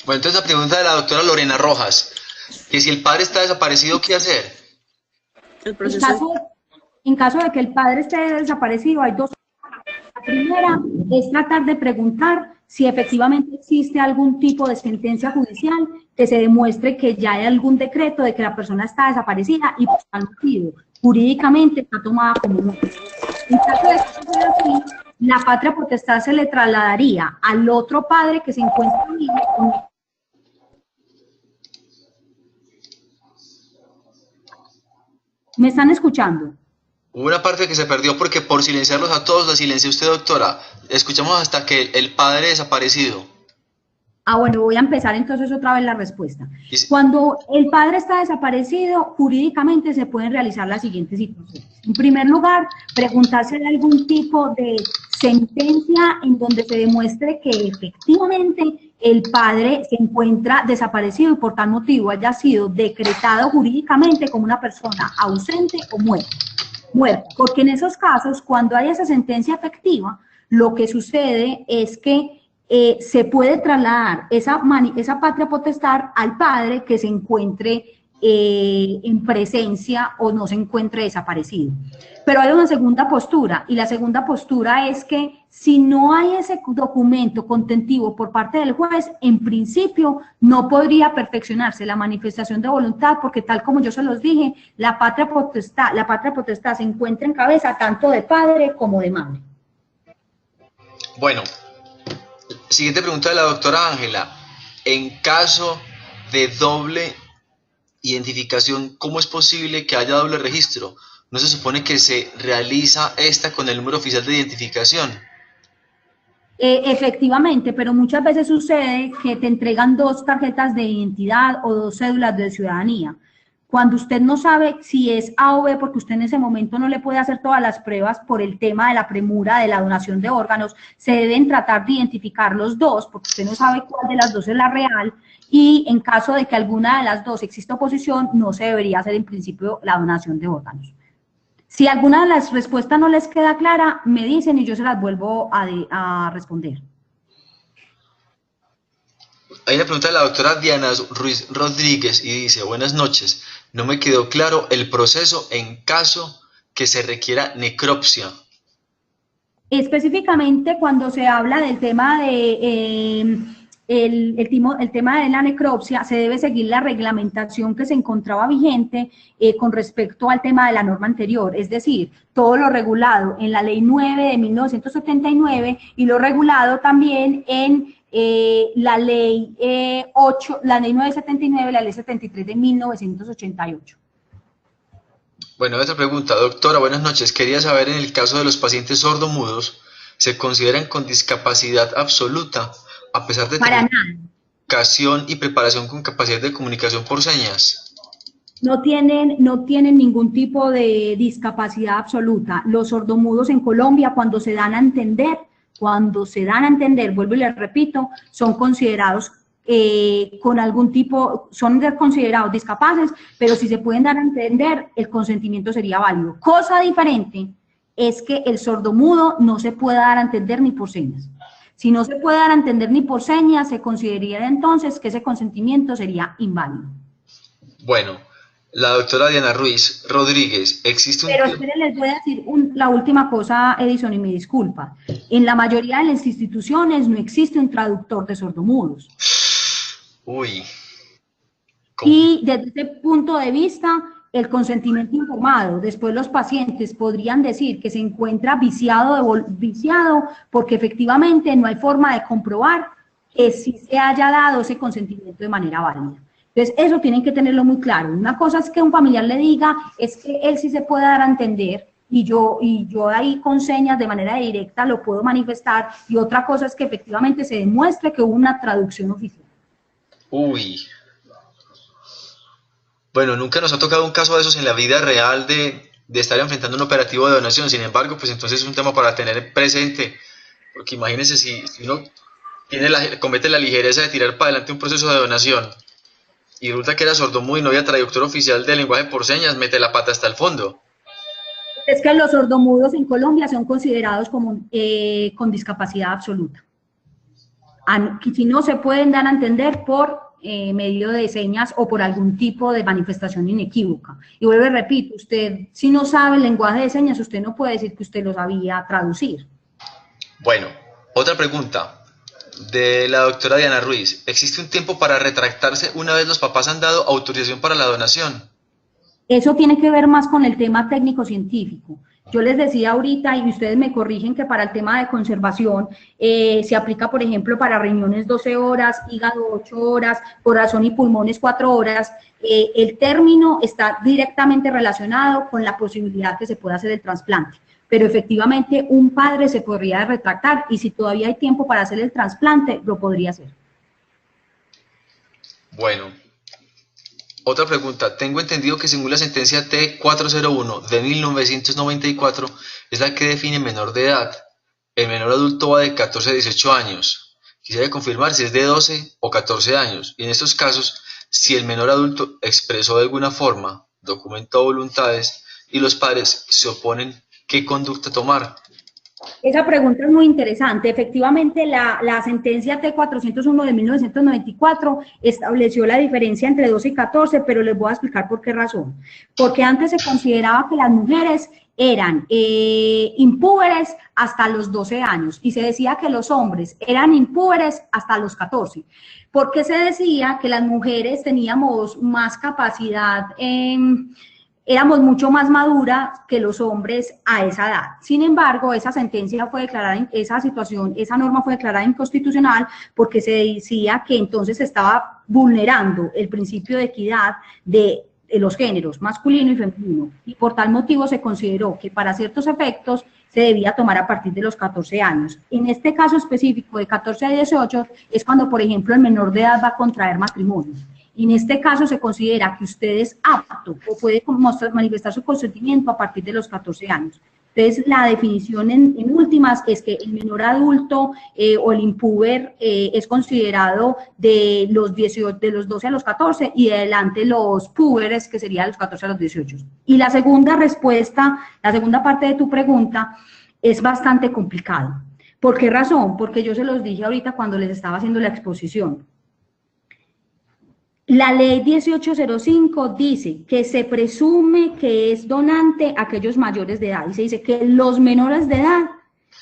Bueno, entonces la pregunta de la doctora Lorena Rojas, que si el padre está desaparecido, ¿qué hacer? El proceso En caso de que el padre esté desaparecido, hay dos. La primera es tratar de preguntar si efectivamente existe algún tipo de sentencia judicial que se demuestre que ya hay algún decreto de que la persona está desaparecida y por tal motivo jurídicamente está tomada como muerta. En caso de que eso sea así, la patria potestad se le trasladaría al otro padre que se encuentra vivo. ¿Me están escuchando? Hubo una parte que se perdió porque por silenciarlos a todos la silencié usted, doctora. Escuchamos hasta que el padre desaparecido. Ah, bueno, voy a empezar entonces otra vez la respuesta. Y- Cuando el padre está desaparecido, jurídicamente se pueden realizar las siguientes situaciones. En primer lugar, preguntarse de algún tipo de sentencia en donde se demuestre que efectivamente el padre se encuentra desaparecido y por tal motivo haya sido decretado jurídicamente como una persona ausente o muerta. Porque en esos casos, cuando hay esa sentencia efectiva, lo que sucede es que se puede trasladar esa patria potestad al padre que se encuentre en presencia o no se encuentre desaparecido. Pero hay una segunda postura, y la segunda postura es que si no hay ese documento contentivo por parte del juez, en principio no podría perfeccionarse la manifestación de voluntad, porque tal como yo se los dije, la patria potestad se encuentra en cabeza tanto de padre como de madre. Bueno, siguiente pregunta de la doctora Ángela. En caso de doble identificación, ¿cómo es posible que haya doble registro? ¿No se supone que se realiza esta con el número oficial de identificación? Efectivamente, pero muchas veces sucede que te entregan dos tarjetas de identidad o dos cédulas de ciudadanía. Cuando usted no sabe si es A o B, porque usted en ese momento no le puede hacer todas las pruebas por el tema de la premura de la donación de órganos, se deben tratar de identificar los dos, porque usted no sabe cuál de las dos es la real, y en caso de que alguna de las dos exista oposición, no se debería hacer en principio la donación de órganos. Si alguna de las respuestas no les queda clara, me dicen y yo se las vuelvo a responder. Hay una pregunta de la doctora Diana Ruiz Rodríguez y dice, buenas noches, no me quedó claro el proceso en caso que se requiera necropsia. Específicamente cuando se habla del tema de el tema de la necropsia, se debe seguir la reglamentación que se encontraba vigente con respecto al tema de la norma anterior, es decir, todo lo regulado en la Ley 9 de 1979 y lo regulado también en la Ley 8, la Ley 979, la Ley 73 de 1988. Bueno, otra pregunta, doctora, buenas noches. Quería saber, en el caso de los pacientes sordomudos, ¿se consideran con discapacidad absoluta a pesar de Para tener nada. educación y preparación con capacidad de comunicación por señas? No tienen ningún tipo de discapacidad absoluta. Los sordomudos en Colombia, cuando se dan a entender, vuelvo y les repito, son considerados con algún tipo, son considerados discapaces, pero si se pueden dar a entender, el consentimiento sería válido. Cosa diferente es que el sordomudo no se puede dar a entender ni por señas. Si no se puede dar a entender ni por señas, se consideraría entonces que ese consentimiento sería inválido. Bueno, la doctora Diana Ruiz Rodríguez, existe un... Pero esperen, les voy a decir la última cosa, Edison, y me disculpa. En la mayoría de las instituciones no existe un traductor de sordomudos. Uy, Y desde ese punto de vista, el consentimiento informado, después los pacientes podrían decir que se encuentra viciado porque efectivamente no hay forma de comprobar que sí se haya dado ese consentimiento de manera válida. Entonces, eso tienen que tenerlo muy claro. Una cosa es que un familiar le diga, es que él sí se puede dar a entender, y yo ahí con señas de manera directa lo puedo manifestar, y otra cosa es que efectivamente se demuestre que hubo una traducción oficial. uy. Bueno, nunca nos ha tocado un caso de esos en la vida real de estar enfrentando un operativo de donación. Sin embargo, pues entonces es un tema para tener presente, porque imagínense si uno comete la ligereza de tirar para adelante un proceso de donación y resulta que era sordomudo y no había traductor oficial de lenguaje por señas, mete la pata hasta el fondo. Es que los sordomudos en Colombia son considerados como con discapacidad absoluta. Si no se pueden dar a entender por medio de señas o por algún tipo de manifestación inequívoca. Y vuelvo y repito, usted si no sabe el lenguaje de señas, usted no puede decir que usted lo sabía traducir. Bueno, otra pregunta de la doctora Diana Ruiz. ¿Existe un tiempo para retractarse una vez los papás han dado autorización para la donación? Eso tiene que ver más con el tema técnico-científico. Yo les decía ahorita, y ustedes me corrigen, que para el tema de conservación se aplica, por ejemplo, para riñones 12 horas, hígado 8 horas, corazón y pulmones 4 horas. El término está directamente relacionado con la posibilidad que se pueda hacer el trasplante. Pero efectivamente un padre se podría retractar y si todavía hay tiempo para hacer el trasplante, lo podría hacer. Bueno, otra pregunta. Tengo entendido que según la sentencia T401 de 1994 es la que define menor de edad. El menor adulto va de 14 a 18 años. Quisiera confirmar si es de 12 o 14 años. Y en estos casos, si el menor adulto expresó de alguna forma, documentó voluntades y los padres se oponen, ¿qué conducta tomar? Esa pregunta es muy interesante. Efectivamente, la sentencia T401 de 1994 estableció la diferencia entre 12 y 14, pero les voy a explicar por qué razón. Porque antes se consideraba que las mujeres eran impúberes hasta los 12 años y se decía que los hombres eran impúberes hasta los 14. Porque se decía que las mujeres teníamos más capacidad éramos mucho más maduras que los hombres a esa edad. Sin embargo, esa sentencia fue declarada, esa norma fue declarada inconstitucional porque se decía que entonces se estaba vulnerando el principio de equidad de los géneros masculino y femenino, y por tal motivo se consideró que para ciertos efectos se debía tomar a partir de los 14 años. En este caso específico de 14 a 18 es cuando, por ejemplo, el menor de edad va a contraer matrimonio. En este caso se considera que usted es apto o puede manifestar su consentimiento a partir de los 14 años. Entonces, la definición en últimas es que el menor adulto o el impúber es considerado de los 12 a los 14 y de adelante los púberes, que serían los 14 a los 18. Y la segunda respuesta, la segunda parte de tu pregunta es bastante complicado. ¿Por qué razón? Porque yo se los dije ahorita cuando les estaba haciendo la exposición. La ley 1805 dice que se presume que es donante aquellos mayores de edad y se dice que los menores de edad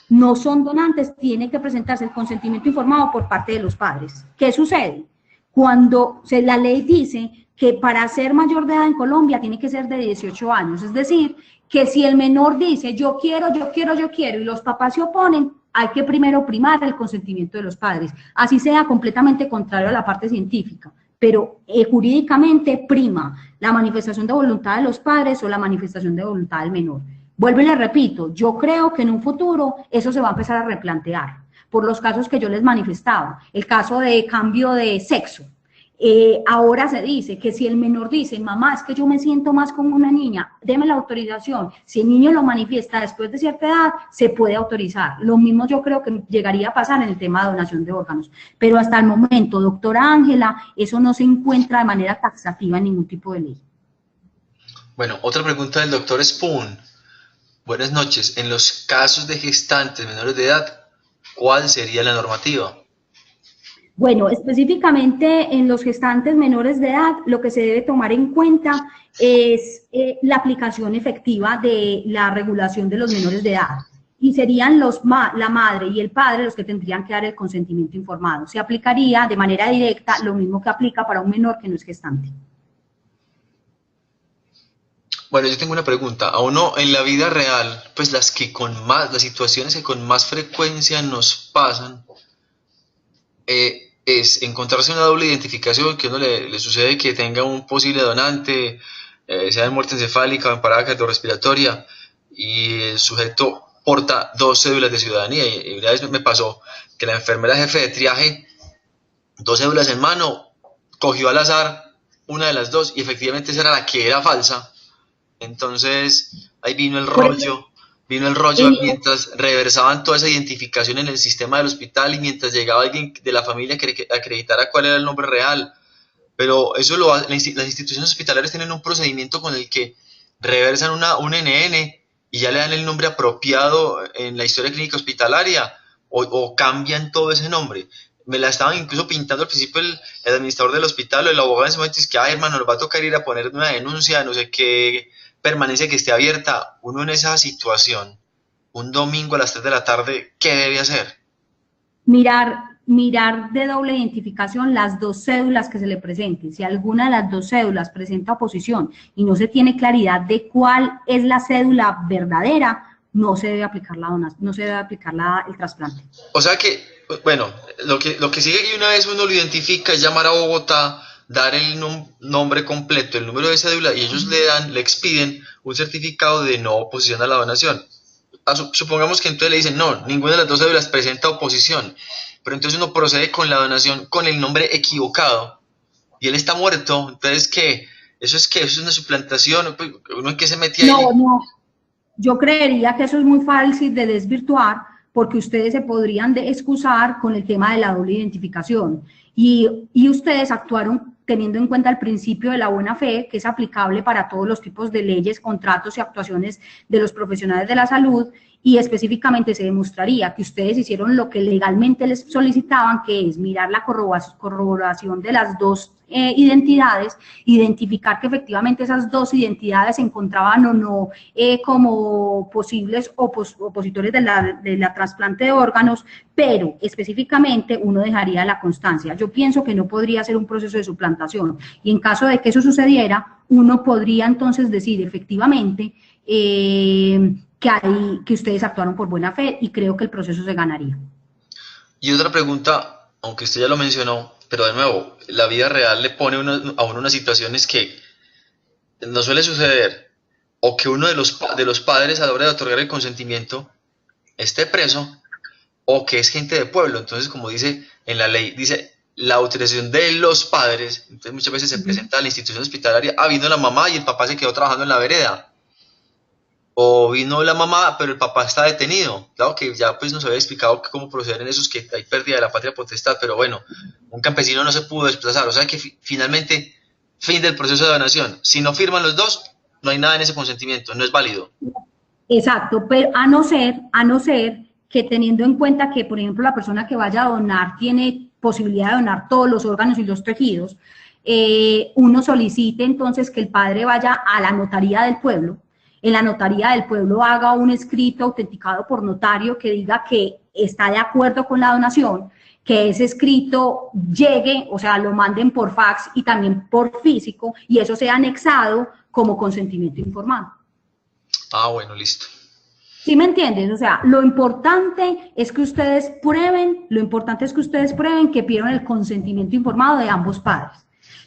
no son donantes, tiene que presentarse el consentimiento informado por parte de los padres. ¿Qué sucede? Cuando la ley dice que para ser mayor de edad en Colombia tiene que ser de 18 años, es decir, que si el menor dice yo quiero y los papás se oponen, hay que primero primar el consentimiento de los padres, así sea completamente contrario a la parte científica. Pero jurídicamente prima la manifestación de voluntad de los padres o la manifestación de voluntad del menor. Vuelvo y le repito, yo creo que en un futuro eso se va a empezar a replantear por los casos que yo les manifestaba, el caso de cambio de sexo. Ahora se dice que si el menor dice, mamá, es que yo me siento más como una niña, deme la autorización. Si el niño lo manifiesta después de cierta edad, se puede autorizar. Lo mismo yo creo que llegaría a pasar en el tema de donación de órganos. Pero hasta el momento, doctora Ángela, eso no se encuentra de manera taxativa en ningún tipo de ley. Bueno, otra pregunta del doctor Spoon. Buenas noches. En los casos de gestantes menores de edad, ¿cuál sería la normativa? Bueno, específicamente en los gestantes menores de edad, lo que se debe tomar en cuenta es la aplicación efectiva de la regulación de los menores de edad. y serían la madre y el padre los que tendrían que dar el consentimiento informado. Se aplicaría de manera directa lo mismo que aplica para un menor que no es gestante. Bueno, yo tengo una pregunta. A uno en la vida real, pues las situaciones que con más frecuencia nos pasan, es encontrarse una doble identificación, que a uno le sucede que tenga un posible donante, sea de muerte encefálica o en parada cardiorrespiratoria, y el sujeto porta 2 cédulas de ciudadanía. Y una vez me pasó que la enfermera jefe de triaje, 2 cédulas en mano, cogió al azar una de las 2 y efectivamente esa era la que era falsa. Entonces ahí vino el rollo mientras reversaban toda esa identificación en el sistema del hospital y mientras llegaba alguien de la familia que acreditara cuál era el nombre real. Pero eso las instituciones hospitalarias tienen un procedimiento con el que reversan un NN y ya le dan el nombre apropiado en la historia clínica hospitalaria o cambian todo ese nombre. Me la estaban incluso pintando al principio el administrador del hospital o el abogado en ese momento, es que, hermano, nos va a tocar ir a poner una denuncia, no sé qué, permanencia que esté abierta. Uno en esa situación, un domingo a las 3 de la tarde, ¿qué debe hacer? Mirar de doble identificación las 2 cédulas que se le presenten. Si alguna de las 2 cédulas presenta oposición y no se tiene claridad de cuál es la cédula verdadera, no se debe aplicar el trasplante. O sea que, bueno, lo que sigue que una vez uno lo identifica es llamar a Bogotá, dar el nombre completo, el número de cédula, y ellos le expiden un certificado de no oposición a la donación. Supongamos que entonces le dicen, no, ninguna de las 2 cédulas presenta oposición, pero entonces uno procede con la donación con el nombre equivocado, y él está muerto. Entonces, ¿qué? ¿Eso es una suplantación? ¿Uno en qué se metía ahí? No, yo creería que eso es muy fácil de desvirtuar, porque ustedes se podrían excusar con el tema de la doble identificación, y ustedes actuaron teniendo en cuenta el principio de la buena fe, que es aplicable para todos los tipos de leyes, contratos y actuaciones de los profesionales de la salud, y específicamente se demostraría que ustedes hicieron lo que legalmente les solicitaban, que es mirar la corroboración de las 2 identidades, identificar que efectivamente esas 2 identidades se encontraban o no como posibles opositores de la trasplante de órganos, pero específicamente uno dejaría la constancia. Yo pienso que no podría ser un proceso de suplantación, y en caso de que eso sucediera, uno podría entonces decir efectivamente que ustedes actuaron por buena fe, y creo que el proceso se ganaría. Y otra pregunta, aunque usted ya lo mencionó, pero de nuevo, la vida real le pone a uno unas situaciones que no suele suceder, o que uno de los padres a la hora de otorgar el consentimiento esté preso, o que es gente de pueblo. Entonces, como dice en la ley, dice la autorización de los padres. Entonces muchas veces se presenta a la institución hospitalaria, vino la mamá y el papá se quedó trabajando en la vereda, o vino la mamá pero el papá está detenido. Claro que ya pues nos había explicado cómo proceder en esos, que hay pérdida de la patria potestad, pero bueno, un campesino no se pudo desplazar. O sea que finalmente, fin del proceso de donación. Si no firman los 2, no hay nada en ese consentimiento, no es válido. Exacto, pero a no ser que, teniendo en cuenta que, por ejemplo, la persona que vaya a donar tiene posibilidad de donar todos los órganos y los tejidos, uno solicite entonces que el padre vaya a la notaría del pueblo, en la notaría del pueblo haga un escrito autenticado por notario que diga que está de acuerdo con la donación, que ese escrito llegue, o sea, lo manden por fax y también por físico, y eso sea anexado como consentimiento informado. Bueno, listo. ¿Sí me entiendes? O sea, lo importante es que ustedes prueben, que pidieron el consentimiento informado de ambos padres.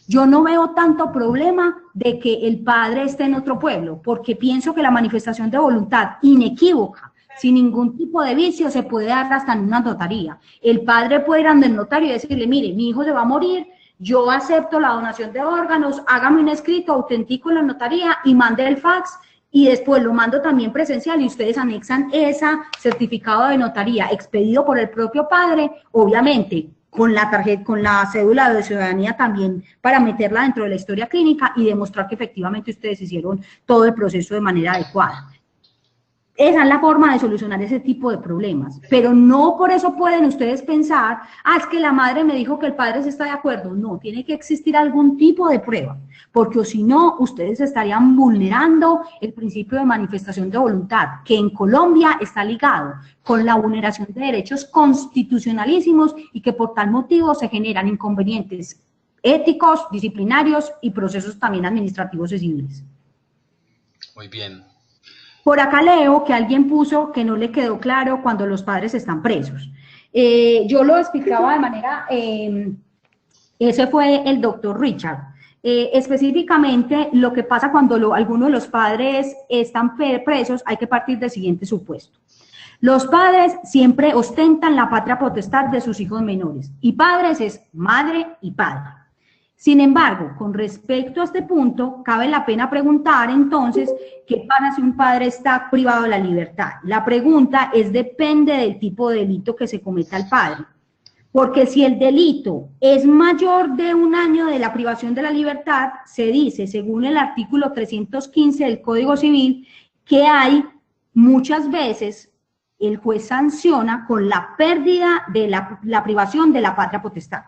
Yo no veo tanto problema de que el padre esté en otro pueblo, porque pienso que la manifestación de voluntad inequívoca, sin ningún tipo de vicio, se puede dar hasta en una notaría. El padre puede ir ante el notario y decirle, mire, mi hijo se va a morir, yo acepto la donación de órganos, hágame un escrito, autentico en la notaría y mande el fax, y después lo mando también presencial, y ustedes anexan ese certificado de notaría expedido por el propio padre, obviamente, con la tarjeta, con la cédula de ciudadanía también, para meterla dentro de la historia clínica y demostrar que efectivamente ustedes hicieron todo el proceso de manera adecuada. Esa es la forma de solucionar ese tipo de problemas, pero no por eso pueden ustedes pensar, es que la madre me dijo que el padre se está de acuerdo. No, tiene que existir algún tipo de prueba, porque o si no, ustedes estarían vulnerando el principio de manifestación de voluntad, que en Colombia está ligado con la vulneración de derechos constitucionalísimos y que por tal motivo se generan inconvenientes éticos, disciplinarios y procesos también administrativos y civiles. Muy bien. Por acá leo que alguien puso que no le quedó claro cuando los padres están presos. Yo lo explicaba de manera, ese fue el doctor Richard. Específicamente, lo que pasa cuando algunos de los padres están presos, hay que partir del siguiente supuesto. Los padres siempre ostentan la patria potestad de sus hijos menores, y padres es madre y padre. Sin embargo, con respecto a este punto, cabe la pena preguntar entonces, ¿qué pasa si un padre está privado de la libertad? La pregunta depende del tipo de delito que se cometa al padre. Porque si el delito es mayor de 1 año de la privación de la libertad, se dice, según el artículo 315 del Código Civil, que hay muchas veces el juez sanciona con la pérdida de la privación de la patria potestad.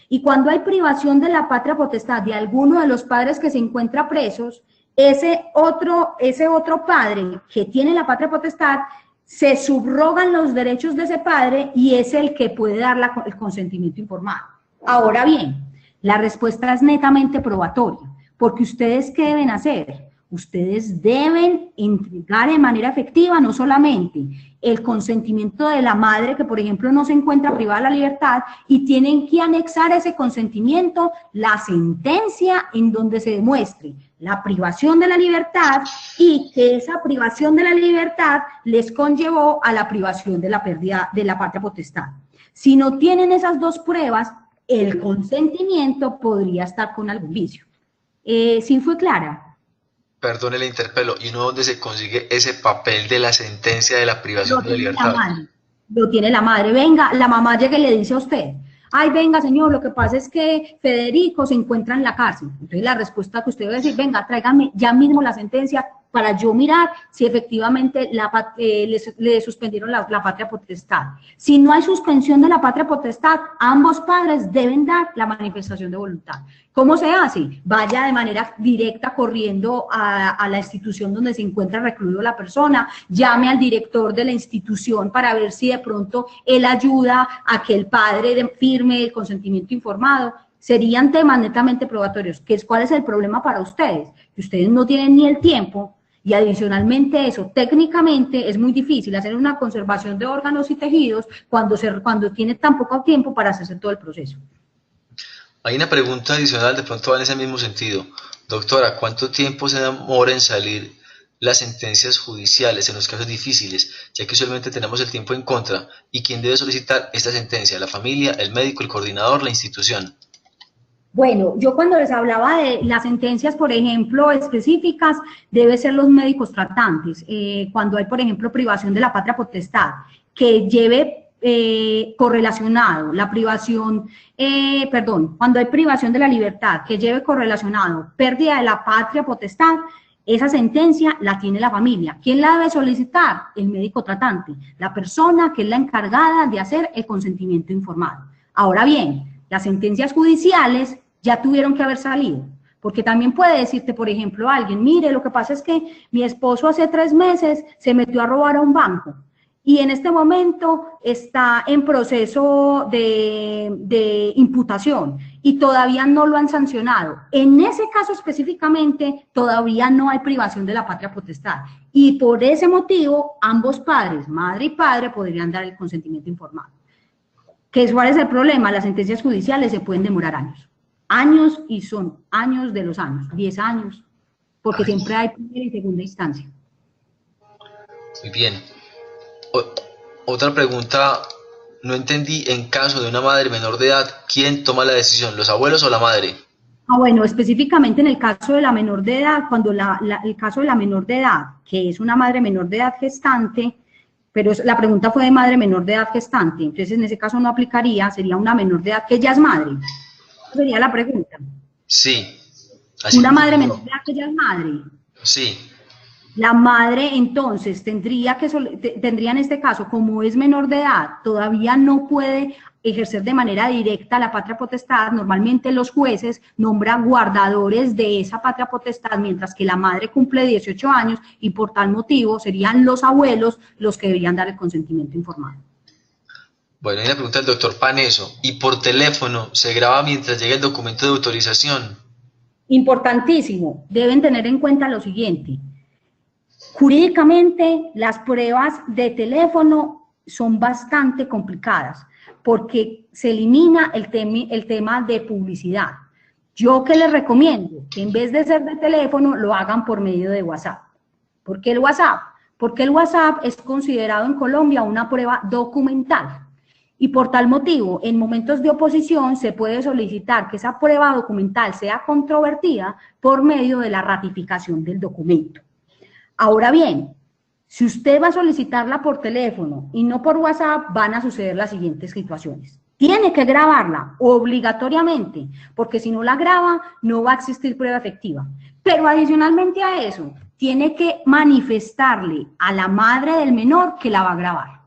Y cuando hay privación de la patria potestad de alguno de los padres que se encuentra presos, ese otro padre que tiene la patria potestad, se subrogan los derechos de ese padre y es el que puede dar el consentimiento informado. Ahora bien, la respuesta es netamente probatoria, porque ustedes ¿qué deben hacer? Ustedes deben entregar de manera efectiva no solamente el consentimiento de la madre que, por ejemplo, no se encuentra privada de la libertad, y tienen que anexar ese consentimiento la sentencia en donde se demuestre la privación de la libertad y que esa privación de la libertad les conllevó a la privación de la pérdida de la patria potestad. Si no tienen esas dos pruebas, el consentimiento podría estar con algún vicio. ¿Sí fue clara? Perdone, le interpelo. ¿Y uno dónde se consigue ese papel de la sentencia de la privación de la libertad? Lo tiene la madre. Venga, la mamá llega y le dice a usted, ay, venga, señor, lo que pasa es que Federico se encuentra en la cárcel. Entonces la respuesta que usted va a decir, venga, tráigame ya mismo la sentencia para yo mirar si efectivamente le suspendieron la patria potestad. Si no hay suspensión de la patria potestad, ambos padres deben dar la manifestación de voluntad. ¿Cómo se hace? Vaya de manera directa corriendo a la institución donde se encuentra recluido la persona, llame al director de la institución para ver si de pronto él ayuda a que el padre firme el consentimiento informado. Serían temas netamente probatorios. ¿Cuál es el problema para ustedes? Que ustedes no tienen ni el tiempo. Y adicionalmente eso, técnicamente es muy difícil hacer una conservación de órganos y tejidos cuando tiene tan poco tiempo para hacerse todo el proceso. Hay una pregunta adicional, de pronto va en ese mismo sentido. Doctora, ¿cuánto tiempo se demora en salir las sentencias judiciales en los casos difíciles, ya que usualmente tenemos el tiempo en contra? ¿Y quién debe solicitar esta sentencia? ¿La familia, el médico, el coordinador, la institución? Bueno, yo cuando les hablaba de las sentencias, por ejemplo, específicas, debe ser los médicos tratantes. Cuando hay, por ejemplo, privación de la patria potestad, que lleve correlacionado la privación, cuando hay privación de la libertad, que lleve correlacionado pérdida de la patria potestad, esa sentencia la tiene la familia. ¿Quién la debe solicitar? El médico tratante, la persona que es la encargada de hacer el consentimiento informado. Ahora bien, las sentencias judiciales ya tuvieron que haber salido, porque también puede decirte, por ejemplo, alguien, mire, lo que pasa es que mi esposo hace 3 meses se metió a robar a un banco y en este momento está en proceso de imputación y todavía no lo han sancionado. En ese caso específicamente todavía no hay privación de la patria potestad y por ese motivo ambos padres, madre y padre, podrían dar el consentimiento informado. ¿Cuál es el problema? Las sentencias judiciales se pueden demorar años. Años y son años de los años, 10 años, porque siempre hay primera y segunda instancia. Muy bien. Otra pregunta, no entendí, en caso de una madre menor de edad, ¿quién toma la decisión, los abuelos o la madre? Bueno, específicamente en el caso de la menor de edad, cuando el caso de la menor de edad, que es una madre menor de edad gestante, pero la pregunta fue de madre menor de edad gestante, entonces en ese caso no aplicaría, sería una menor de edad que ya es madre. Esa sería la pregunta. Sí. Una madre menor de edad que ya es madre. Sí. La madre entonces tendría en este caso, como es menor de edad, todavía no puede ejercer de manera directa la patria potestad. Normalmente los jueces nombran guardadores de esa patria potestad, mientras que la madre cumple 18 años y por tal motivo serían los abuelos los que deberían dar el consentimiento informado. Bueno, hay una pregunta del doctor Paneso. ¿Y por teléfono se graba mientras llega el documento de autorización? Importantísimo, deben tener en cuenta lo siguiente. Jurídicamente, las pruebas de teléfono son bastante complicadas porque se elimina el tema de publicidad. Yo que les recomiendo que en vez de ser de teléfono lo hagan por medio de WhatsApp. ¿Por qué el WhatsApp? Porque el WhatsApp es considerado en Colombia una prueba documental. Y por tal motivo, en momentos de oposición se puede solicitar que esa prueba documental sea controvertida por medio de la ratificación del documento. Ahora bien, si usted va a solicitarla por teléfono y no por WhatsApp, van a suceder las siguientes situaciones. Tiene que grabarla obligatoriamente, porque si no la graba, no va a existir prueba efectiva. Pero adicionalmente a eso, tiene que manifestarle a la madre del menor que la va a grabar.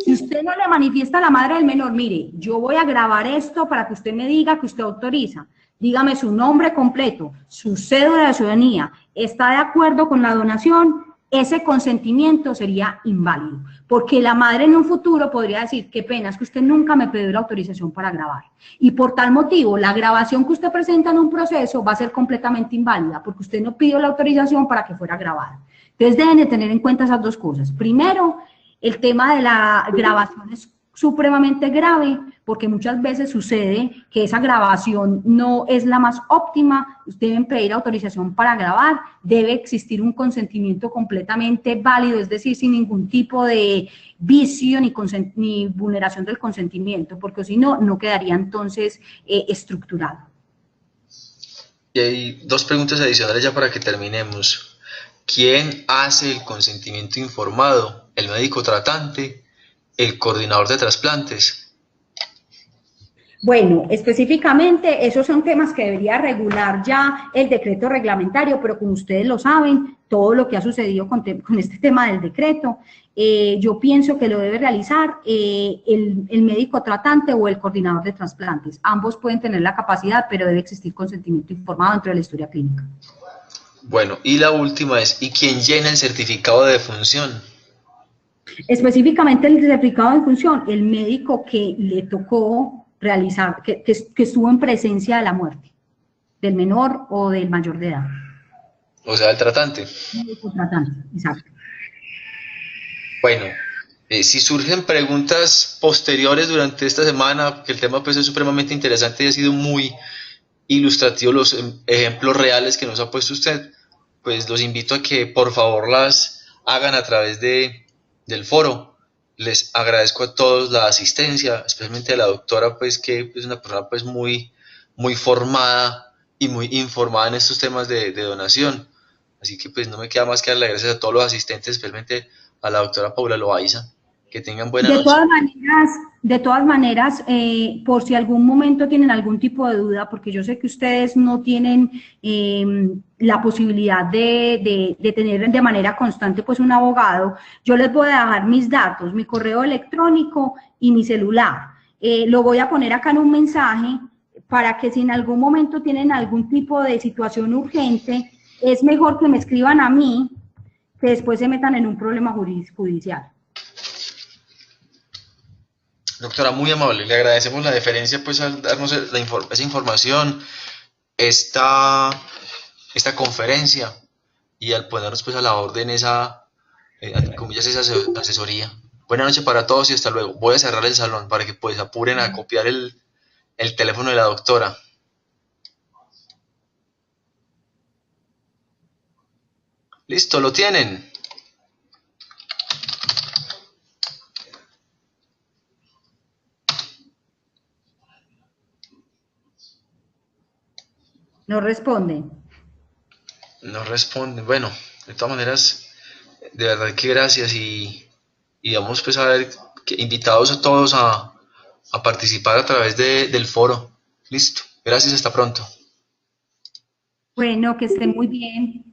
Si usted no le manifiesta a la madre del menor, mire, yo voy a grabar esto para que usted me diga que usted autoriza, dígame su nombre completo, su cédula de ciudadanía, ¿está de acuerdo con la donación? Ese consentimiento sería inválido, porque la madre en un futuro podría decir, qué pena, es que usted nunca me pidió la autorización para grabar. Y por tal motivo, la grabación que usted presenta en un proceso va a ser completamente inválida, porque usted no pidió la autorización para que fuera grabada. Entonces deben de tener en cuenta esas dos cosas. Primero, el tema de la grabación es supremamente grave, porque muchas veces sucede que esa grabación no es la más óptima, deben pedir autorización para grabar, debe existir un consentimiento completamente válido, es decir, sin ningún tipo de vicio ni vulneración del consentimiento, porque si no, no quedaría entonces estructurado. Y hay dos preguntas adicionales ya para que terminemos. ¿Quién hace el consentimiento informado? ¿El médico tratante? ¿El coordinador de trasplantes? Bueno, específicamente esos son temas que debería regular ya el decreto reglamentario, pero como ustedes lo saben, todo lo que ha sucedido con este tema del decreto, yo pienso que lo debe realizar el médico tratante o el coordinador de trasplantes. Ambos pueden tener la capacidad, pero debe existir consentimiento informado dentro de la historia clínica. Bueno, y la última es, ¿y quién llena el certificado de defunción? Específicamente el certificado de defunción, el médico que le tocó realizar, que estuvo en presencia de la muerte, del menor o del mayor de edad. O sea, el tratante. El tratante, exacto. Bueno, si surgen preguntas posteriores durante esta semana, que el tema pues es supremamente interesante y ha sido muy ilustrativo los ejemplos reales que nos ha puesto usted, pues los invito a que por favor las hagan a través del foro. Les agradezco a todos la asistencia, especialmente a la doctora, pues que es una persona pues muy formada y muy informada en estos temas de donación. Así que pues no me queda más que darle gracias a todos los asistentes, especialmente a la doctora Paula Loaiza. Que tengan buena noche. De todas maneras, por si algún momento tienen algún tipo de duda, porque yo sé que ustedes no tienen la posibilidad de tener de manera constante pues un abogado, yo les voy a dejar mis datos, mi correo electrónico y mi celular. Lo voy a poner acá en un mensaje para que si en algún momento tienen algún tipo de situación urgente, es mejor que me escriban a mí que después se metan en un problema judicial. Doctora, muy amable, le agradecemos la deferencia pues al darnos esa información, esta conferencia y al ponernos pues a la orden esa asesoría. Buenas noches para todos y hasta luego. Voy a cerrar el salón para que pues apuren a copiar el teléfono de la doctora. Listo, lo tienen. No responden. No responden. Bueno, de todas maneras, de verdad que gracias y vamos pues a ver, invitados a todos a participar a través del foro. Listo. Gracias, hasta pronto. Bueno, que estén muy bien.